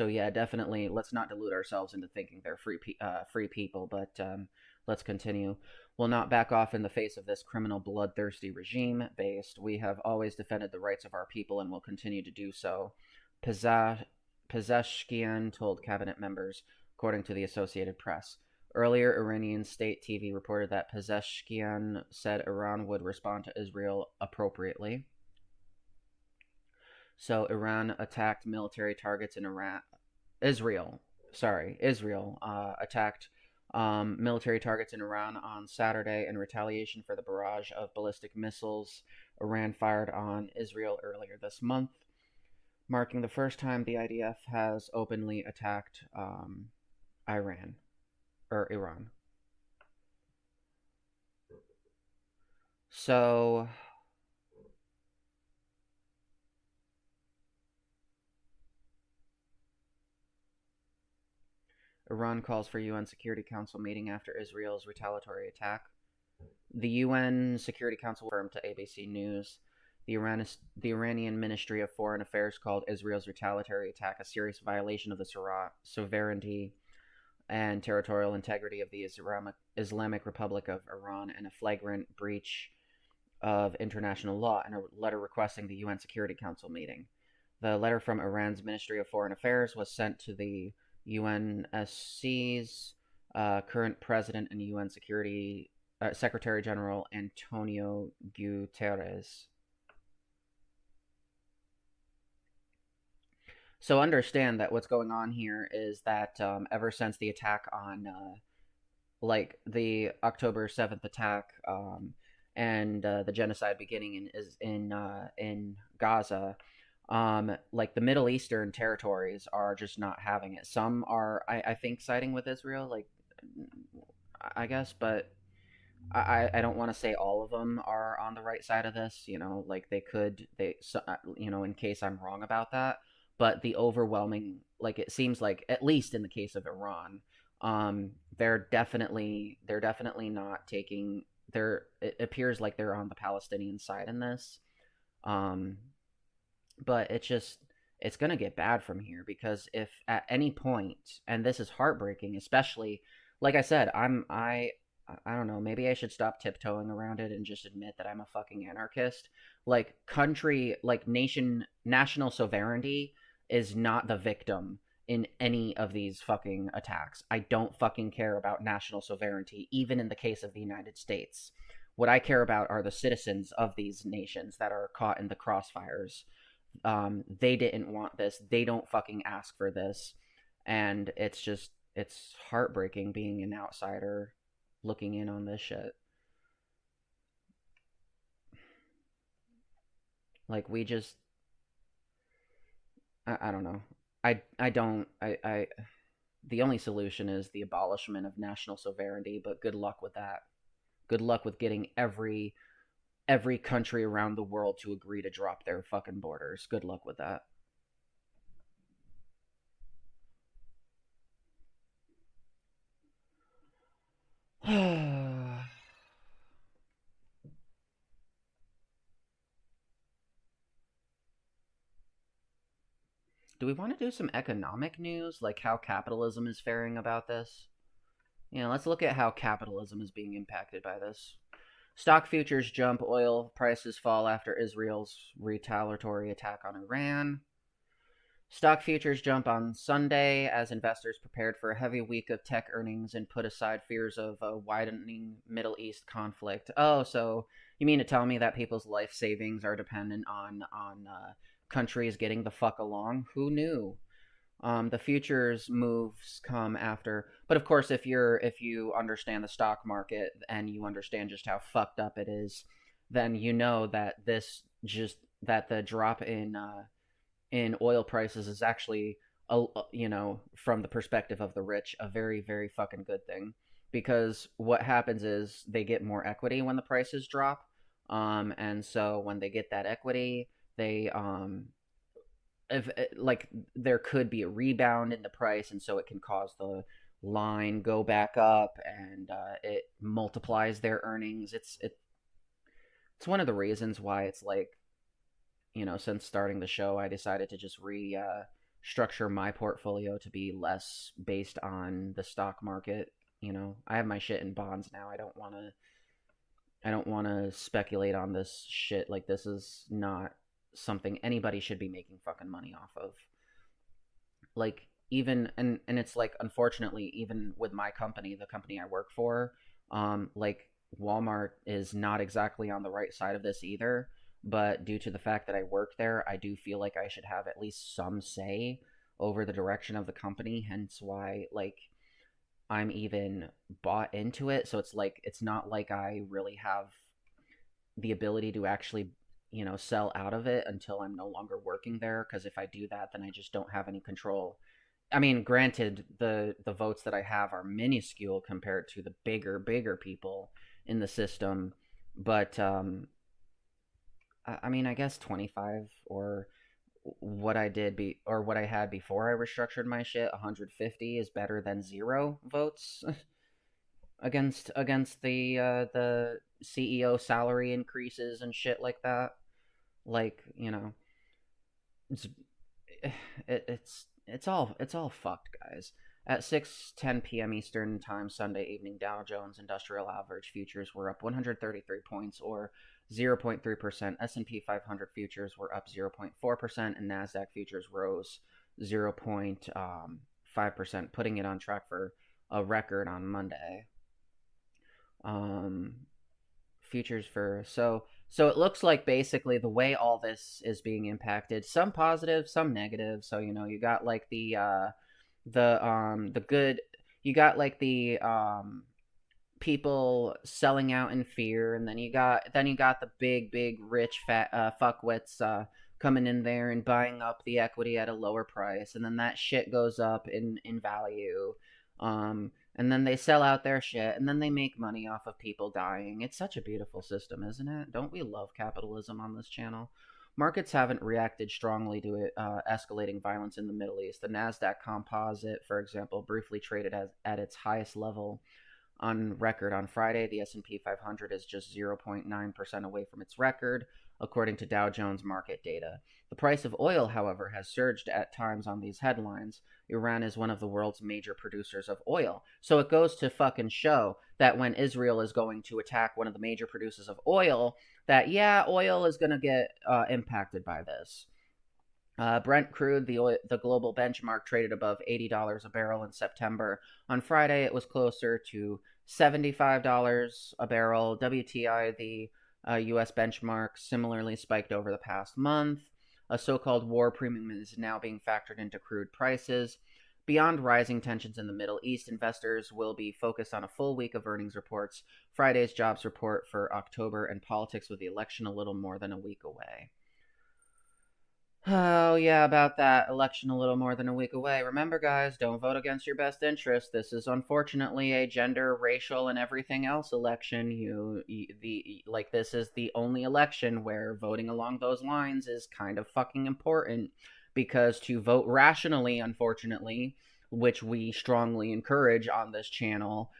yeah, definitely. Let's not delude ourselves into thinking they're free people. But let's continue. We'll not back off in the face of this criminal, bloodthirsty regime. Based, we have always defended the rights of our people and will continue to do so. Pezeshkian told cabinet members, according to the Associated Press. Earlier, Iranian state TV reported that Pezeshkian said Iran would respond to Israel appropriately. So Iran attacked military targets in Iran. Israel attacked military targets in Iran on Saturday in retaliation for the barrage of ballistic missiles Iran fired on Israel earlier this month, marking the first time the IDF has openly attacked Iran. So Iran calls for UN Security Council meeting after Israel's retaliatory attack. The UN Security Council confirmed to ABC News the Iranian Ministry of Foreign Affairs called Israel's retaliatory attack a serious violation of the sovereignty and territorial integrity of the Islamic Republic of Iran and a flagrant breach of international law, in a letter requesting the UN Security Council meeting. The letter from Iran's Ministry of Foreign Affairs was sent to the UNSC's current president and UN Secretary General Antonio Guterres. So understand that what's going on here is that ever since the attack on, the October 7th attack, and the genocide beginning in Gaza, the Middle Eastern territories are just not having it. Some are, I think, siding with Israel, I guess, but I don't want to say all of them are on the right side of this. In case I'm wrong about that. But the overwhelming, it seems like, at least in the case of Iran, they're definitely not taking. It appears like they're on the Palestinian side in this. But it's gonna get bad from here, because if at any point, and this is heartbreaking, especially, like I said, I don't know, maybe I should stop tiptoeing around it and just admit that I'm a fucking anarchist. National sovereignty is not the victim in any of these fucking attacks. I don't fucking care about national sovereignty, even in the case of the United States. What I care about are the citizens of these nations that are caught in the crossfires. They didn't want this. They don't fucking ask for this. And it's heartbreaking being an outsider looking in on this shit. I don't know. The only solution is the abolishment of national sovereignty, but good luck with that. Good luck with getting every country around the world to agree to drop their fucking borders. Good luck with that. Do we want to do some economic news, like how capitalism is faring about this? Let's look at how capitalism is being impacted by this. Stock futures jump, oil prices fall after Israel's retaliatory attack on Iran. Stock futures jump on Sunday as investors prepared for a heavy week of tech earnings and put aside fears of a widening Middle East conflict. Oh, so you mean to tell me that people's life savings are dependent on countries getting the fuck along? Who knew? The futures moves come after, but of course, if you understand the stock market and you understand just how fucked up it is, then you know that that the drop in oil prices is actually, from the perspective of the rich, a very, very fucking good thing, because what happens is they get more equity when the prices drop, and so when they get that equity, they there could be a rebound in the price, and so it can cause the line go back up, and it multiplies their earnings. It's one of the reasons why it's like, since starting the show, I decided to just structure my portfolio to be less based on the stock market. I have my shit in bonds now. I don't want to speculate on this shit. Like, this is not something anybody should be making fucking money off of. Like, even and it's like, unfortunately, even with my company, the company I work for, like, Walmart is not exactly on the right side of this either. But due to the fact that I work there, I do feel like I should have at least some say over the direction of the company. Hence why, like, I'm even bought into it. So it's like, it's not like I really have the ability to actually, sell out of it until I'm no longer working there. Because if I do that, then I just don't have any control. I mean, granted, the votes that I have are minuscule compared to the bigger people in the system, but I mean, I guess 25, or what I had before I restructured my shit, 150 is better than 0 votes against the CEO salary increases and shit like that. Like, it's it's all fucked, guys. At 6:10 p.m. Eastern Time Sunday evening, Dow Jones Industrial Average futures were up 133 points, or 0.3%. S&P 500 futures were up 0.4%, and Nasdaq futures rose 0.5%, putting it on track for a record on Monday. Futures for so it looks like basically the way all this is being impacted, some positive, some negative. So you got like the good, you got like the people selling out in fear, and then you got the big rich fat fuckwits coming in there and buying up the equity at a lower price, and then that shit goes up in value. And then they sell out their shit, and then they make money off of people dying. It's such a beautiful system, isn't it? Don't we love capitalism on this channel? Markets haven't reacted strongly to it escalating violence in the Middle East. The Nasdaq Composite, for example, briefly traded at its highest level on record on Friday. The S&P 500 is just 0.9% away from its record, according to Dow Jones market data. The price of oil, however, has surged at times on these headlines. Iran is one of the world's major producers of oil. So it goes to fucking show that when Israel is going to attack one of the major producers of oil, that, yeah, oil is going to get impacted by this. Brent crude, the global benchmark, traded above $80 a barrel in September. On Friday, it was closer to $75 a barrel. WTI, the U.S. benchmark, similarly spiked over the past month. A so-called war premium is now being factored into crude prices. Beyond rising tensions in the Middle East, investors will be focused on a full week of earnings reports, Friday's jobs report for October, and politics, with the election a little more than a week away. Oh, yeah, about that. Election a little more than a week away. Remember, guys, don't vote against your best interest. This is unfortunately a gender, racial, and everything else election. This is the only election where voting along those lines is kind of fucking important, because to vote rationally, unfortunately, which we strongly encourage on this channel,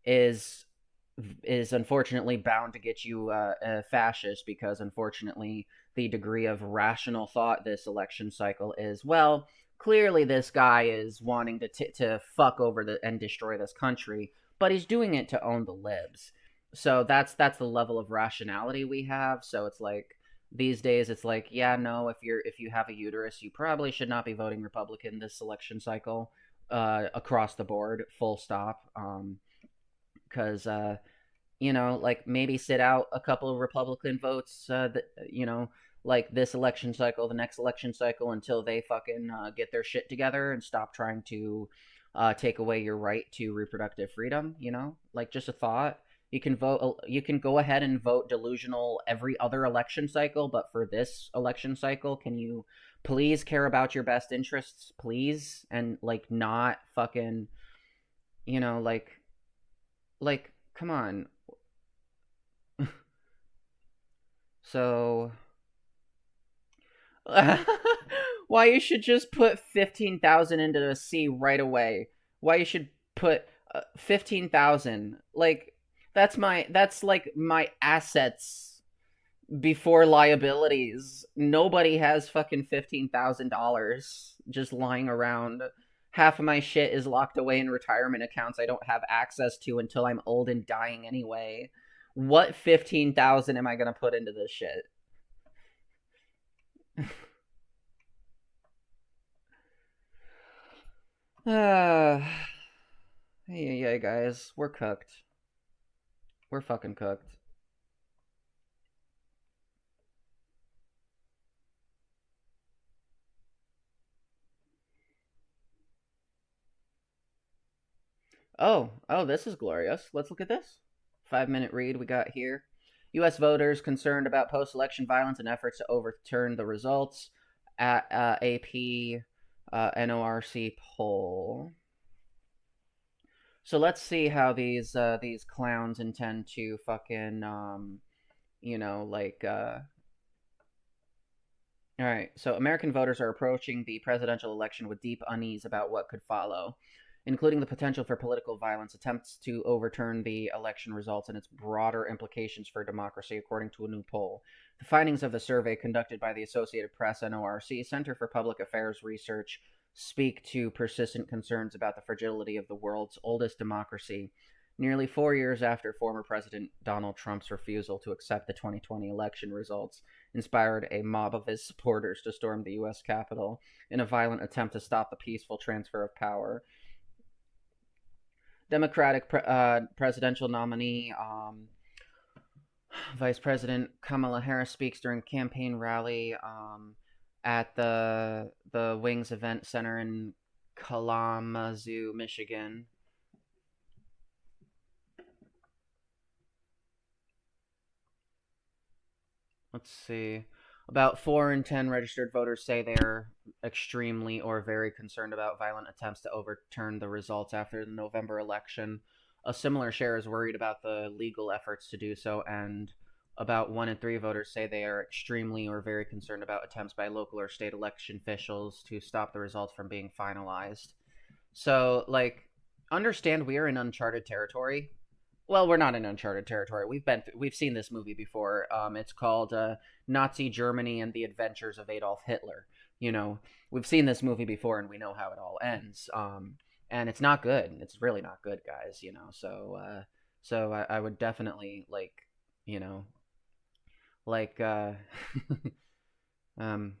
is unfortunately bound to get you a fascist, because unfortunately the degree of rational thought this election cycle is, well, clearly this guy is wanting to fuck over and destroy this country, but he's doing it to own the libs. So that's the level of rationality we have. So it's like, these days it's like, yeah, no, if you have a uterus, you probably should not be voting Republican this election cycle, across the board, full stop. Because like, maybe sit out a couple of Republican votes, like this election cycle, the next election cycle, until they fucking get their shit together and stop trying to take away your right to reproductive freedom. Like, just a thought. You can vote. You can go ahead and vote delusional every other election cycle, but for this election cycle, can you please care about your best interests, please, and like, not fucking, like, come on. So, why you should just put 15,000 into the sea right away? Why you should put 15,000. Like that's like my assets before liabilities. Nobody has fucking $15,000 just lying around. Half of my shit is locked away in retirement accounts I don't have access to until I'm old and dying anyway. What 15,000 am I gonna put into this shit? Uh, yeah, guys, we're cooked. We're fucking cooked. Oh, this is glorious. Let's look at this. 5-minute read we got here. U.S. voters concerned about post-election violence and efforts to overturn the results at AP NORC poll. So let's see how these clowns intend to fucking all right, so American voters are approaching the presidential election with deep unease about what could follow, including the potential for political violence, attempts to overturn the election results, and its broader implications for democracy, according to a new poll. The findings of the survey conducted by the Associated Press NORC Center for Public Affairs Research speak to persistent concerns about the fragility of the world's oldest democracy. Nearly 4 years after former President Donald Trump's refusal to accept the 2020 election results inspired a mob of his supporters to storm the U.S. Capitol in a violent attempt to stop the peaceful transfer of power. Democratic presidential nominee Vice President Kamala Harris speaks during a campaign rally at the Wings Event Center in Kalamazoo, Michigan. Let's see. About 4 in 10 registered voters say they're extremely or very concerned about violent attempts to overturn the results after the November election. A similar share is worried about the legal efforts to do so, and about 1 in 3 voters say they are extremely or very concerned about attempts by local or state election officials to stop the results from being finalized. So, like, understand we are in uncharted territory. Well, we're not in uncharted territory. We've seen this movie before. It's called Nazi Germany and the Adventures of Adolf Hitler. You know, we've seen this movie before, and we know how it all ends. And it's not good. It's really not good, guys. You know, so I would definitely you know, like, um,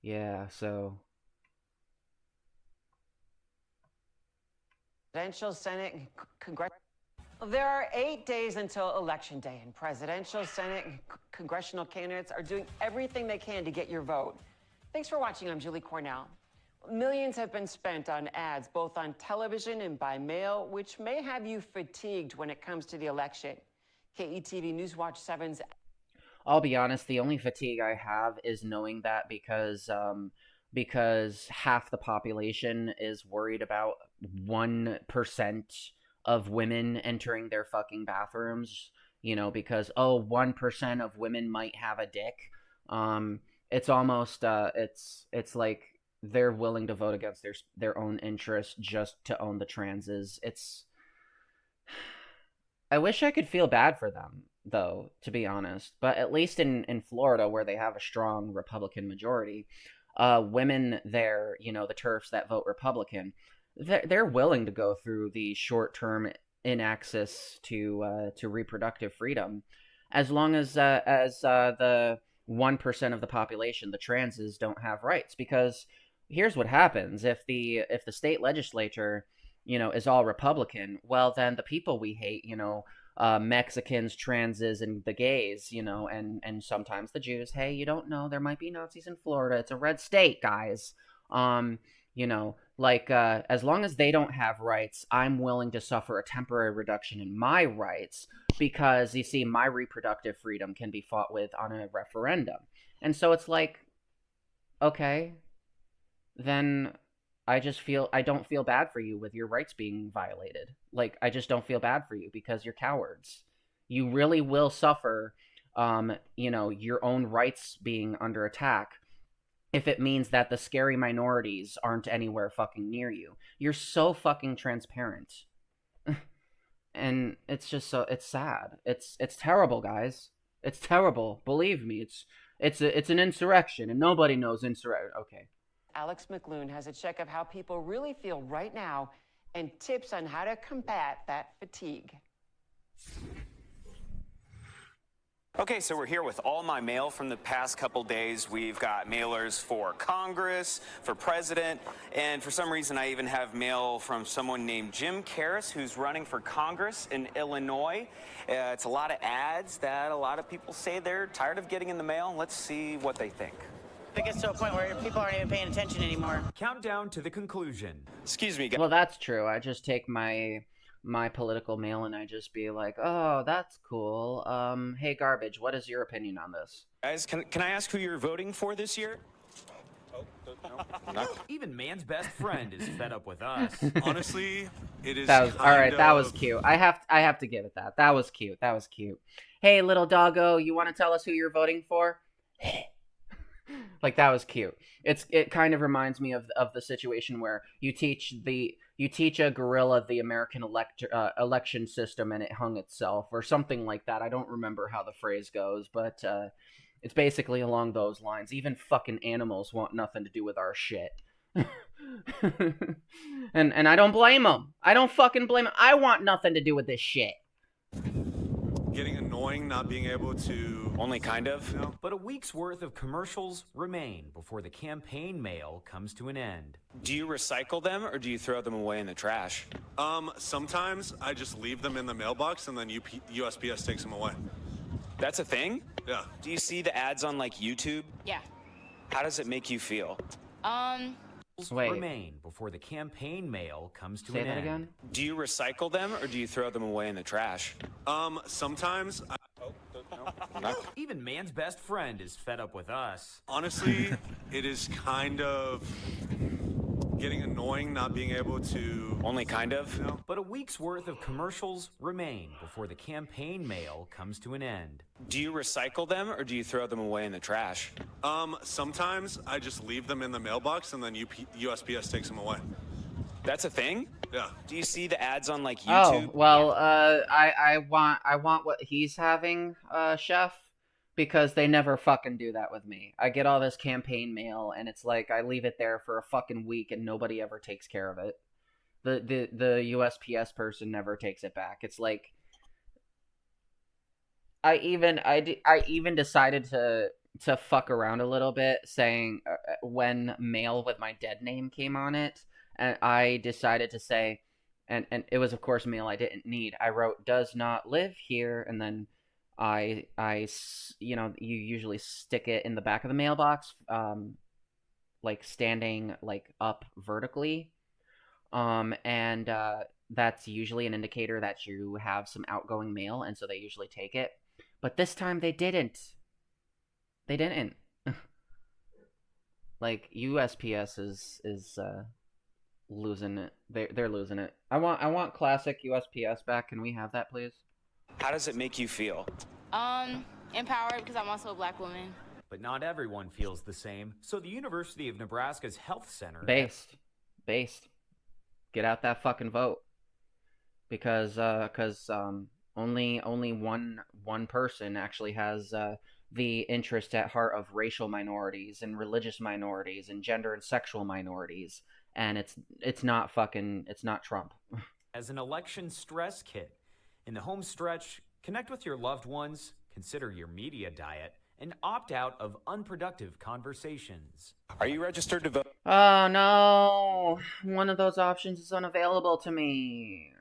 yeah. So Presidential, Senate, Congress. There are 8 days until Election Day, and presidential, Senate, and congressional candidates are doing everything they can to get your vote. Thanks for watching. I'm Julie Cornell. Millions have been spent on ads, both on television and by mail, which may have you fatigued when it comes to the election. KETV Newswatch 7's... I'll be honest, the only fatigue I have is knowing that because half the population is worried about 1% of women entering their fucking bathrooms, you know, because 1% of women might have a dick. It's almost it's like they're willing to vote against their own interests just to own the transes. It's I wish I could feel bad for them, though, to be honest. But at least in Florida, where they have a strong Republican majority, women there, you know, the TERFs that vote Republican, they're willing to go through the short-term inaccess to reproductive freedom, as long as the 1% of the population, the transes, don't have rights. Because here's what happens: if the state legislature, you know, is all Republican, well, then the people we hate, you know, Mexicans, transes, and the gays, you know, and sometimes the Jews. Hey, you don't know, there might be Nazis in Florida. It's a red state, guys. You know, like, as long as they don't have rights, I'm willing to suffer a temporary reduction in my rights, because, you see, my reproductive freedom can be fought with on a referendum. And so it's like, okay, then I don't feel bad for you with your rights being violated. Like, I just don't feel bad for you because you're cowards. You really will suffer, you know, your own rights being under attack if it means that the scary minorities aren't anywhere fucking near you. You're so fucking transparent. And it's just so, it's sad. It's terrible, guys. It's terrible. Believe me, it's an insurrection, and nobody knows insurrection. Okay. Alex McLoone has a check of how people really feel right now and tips on how to combat that fatigue. Okay, so we're here with all my mail from the past couple days. We've got mailers for Congress, for president, and for some reason I even have mail from someone named Jim Karras, who's running for Congress in Illinois. It's a lot of ads that a lot of people say they're tired of getting in the mail. Let's see what they think. It gets to a point where people aren't even paying attention anymore. Countdown to the conclusion. Excuse me, guys. Well, that's true. I just take my political mail and I just be like, oh, that's cool. Hey, Garbage, what is your opinion on this? Guys, can I ask who you're voting for this year? Even man's best friend is fed up with us. Honestly, it is That was all right. That was cute. I have to give it that. That was cute. That was cute. Hey, little doggo, you want to tell us who you're voting for? Like, that was cute. It kind of reminds me of the situation where you teach a gorilla the American election system and it hung itself, or something like that. I don't remember how the phrase goes, but it's basically along those lines. Even fucking animals want nothing to do with our shit. and I don't blame them. I don't fucking blame them. I want nothing to do with this shit. Getting annoying not being able to... Only kind of. You know? But a week's worth of commercials remain before the campaign mail comes to an end. Do you recycle them or do you throw them away in the trash? Sometimes I just leave them in the mailbox and then USPS takes them away. That's a thing? Yeah. Do you see the ads on, like, YouTube? Yeah. How does it make you feel? Wait. Remain before the campaign mail comes to Say an that end. again? Do you recycle them or do you throw them away in the trash? Sometimes Even man's best friend is fed up with us. honestly, it is kind of getting annoying not being able to... Only kind of. You know? But a week's worth of commercials remain before the campaign mail comes to an end. Do you recycle them or do you throw them away in the trash? Sometimes I just leave them in the mailbox and then USPS takes them away. That's a thing? Yeah. Do you see the ads on, like, Oh, YouTube? well, I want what he's having, Chef, because they never fucking do that with me. I get all this campaign mail, and it's like I leave it there for a fucking week, and nobody ever takes care of it. The USPS person never takes it back. It's like I even decided to fuck around a little bit, saying when mail with my dead name came on it. And I decided to say, and it was, of course, mail I didn't need. I wrote, does not live here, and then you usually stick it in the back of the mailbox, like standing, like, up vertically. And that's usually an indicator that you have some outgoing mail, and so they usually take it. But this time they didn't. They didn't. Like, USPS is losing it. They're losing it. I want classic USPS back. Can we have that, please? How does it make you feel? Empowered, because I'm also a black woman. But not everyone feels the same, so the University of Nebraska's Health Center... Based. Get out that fucking vote. Because only one person actually has the interest at heart of racial minorities and religious minorities and gender and sexual minorities. And it's not Trump. As an election stress kit. In the home stretch, connect with your loved ones, consider your media diet, and opt out of unproductive conversations. Are you registered to vote? Oh no! One of those options is unavailable to me.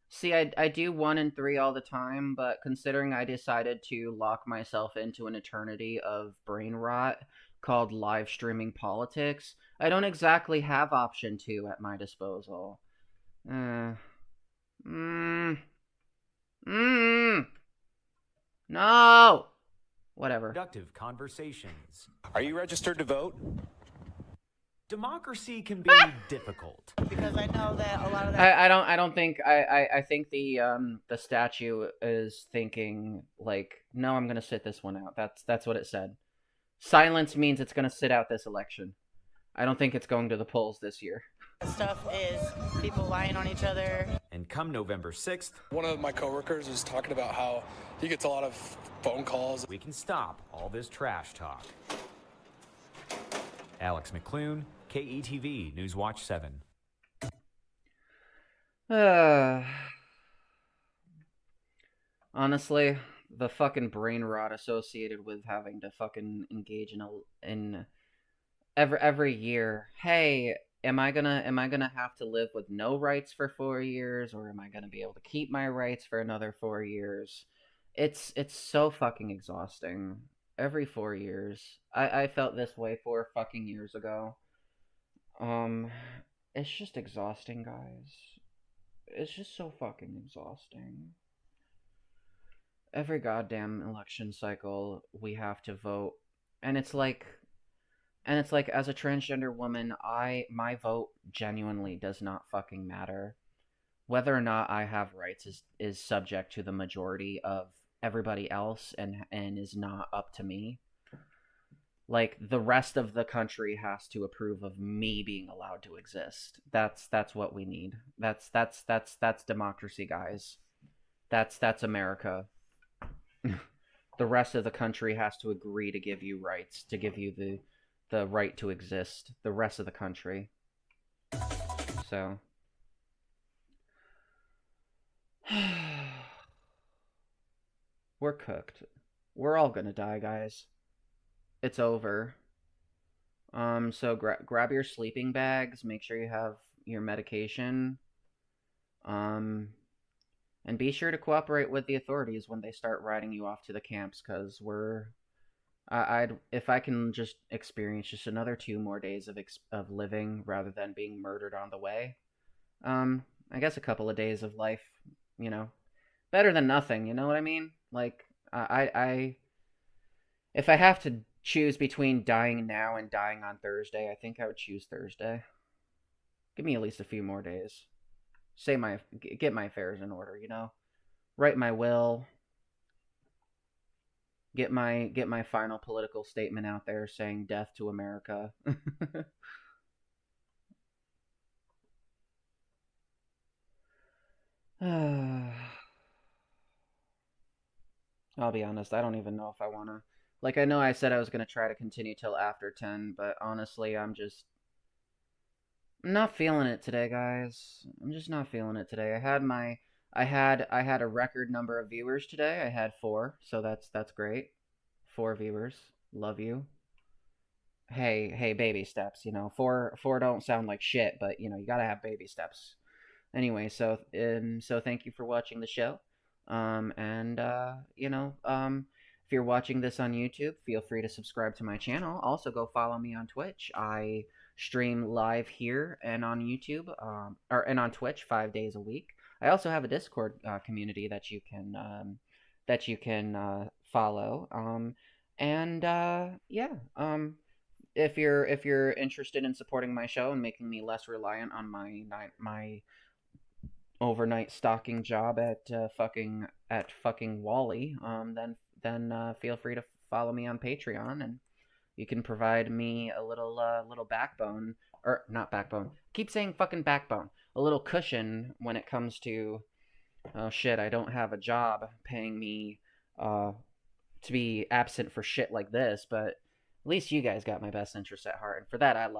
See, I do 1 and 3 all the time, but considering I decided to lock myself into an eternity of brain rot called live streaming politics, I don't exactly have option 2 at my disposal. No! Whatever. Productive conversations. Are you registered to vote? Democracy can be difficult. Because I know that a lot of that... I don't think I think the statue is thinking, like, no, I'm gonna sit this one out. That's what it said. Silence means it's going to sit out this election. I don't think it's going to the polls this year. Stuff is people lying on each other. And come November 6th, one of my coworkers is talking about how he gets a lot of phone calls. We can stop all this trash talk. Alex McClune, KETV News Watch 7. Honestly, the fucking brain rot associated with having to fucking engage in every year. Hey, am I gonna have to live with no rights for 4 years, or am I gonna be able to keep my rights for another 4 years? It's so fucking exhausting. Every 4 years. I felt this way 4 fucking years ago. It's just exhausting, guys. It's just so fucking exhausting. Every goddamn election cycle, we have to vote. And it's like, as a transgender woman, my vote genuinely does not fucking matter. Whether or not I have rights is subject to the majority of everybody else and is not up to me. Like, the rest of the country has to approve of me being allowed to exist. That's what we need. That's democracy, guys. That's America. The rest of the country has to agree to give you rights, to give you the right to exist. The rest of the country. So we're cooked. We're all gonna die, guys. It's over. So grab your sleeping bags. Make sure you have your medication. And be sure to cooperate with the authorities when they start riding you off to the camps, because if I can just experience just another 2 more days of living rather than being murdered on the way, I guess a couple of days of life, better than nothing. You know what I mean? Like, if I have to choose between dying now and dying on Thursday, I think I would choose Thursday. Give me at least a few more days. Get my affairs in order, write my will, get my final political statement out there saying death to America. I'll be honest, I don't even know if I want to. Like, I know I said I was going to try to continue till after 10, but honestly, I'm not feeling it today, guys. I'm just not feeling it today. I had a record number of viewers today. I had 4, so that's great. 4 viewers. Love you. Hey, baby steps, 4 don't sound like shit, but you gotta have baby steps. Anyway, so thank you for watching the show. If you're watching this on YouTube, feel free to subscribe to my channel. Also, go follow me on Twitch. I stream live here and on YouTube, and on Twitch 5 days a week. I also have a Discord community that you can follow. If you're interested in supporting my show and making me less reliant on my overnight stalking job at fucking Wally, then feel free to follow me on Patreon, and you can provide me a little backbone, or not backbone. Keep saying fucking backbone. A little cushion when it comes to, oh shit, I don't have a job paying me to be absent for shit like this, but at least you guys got my best interest at heart, and for that I love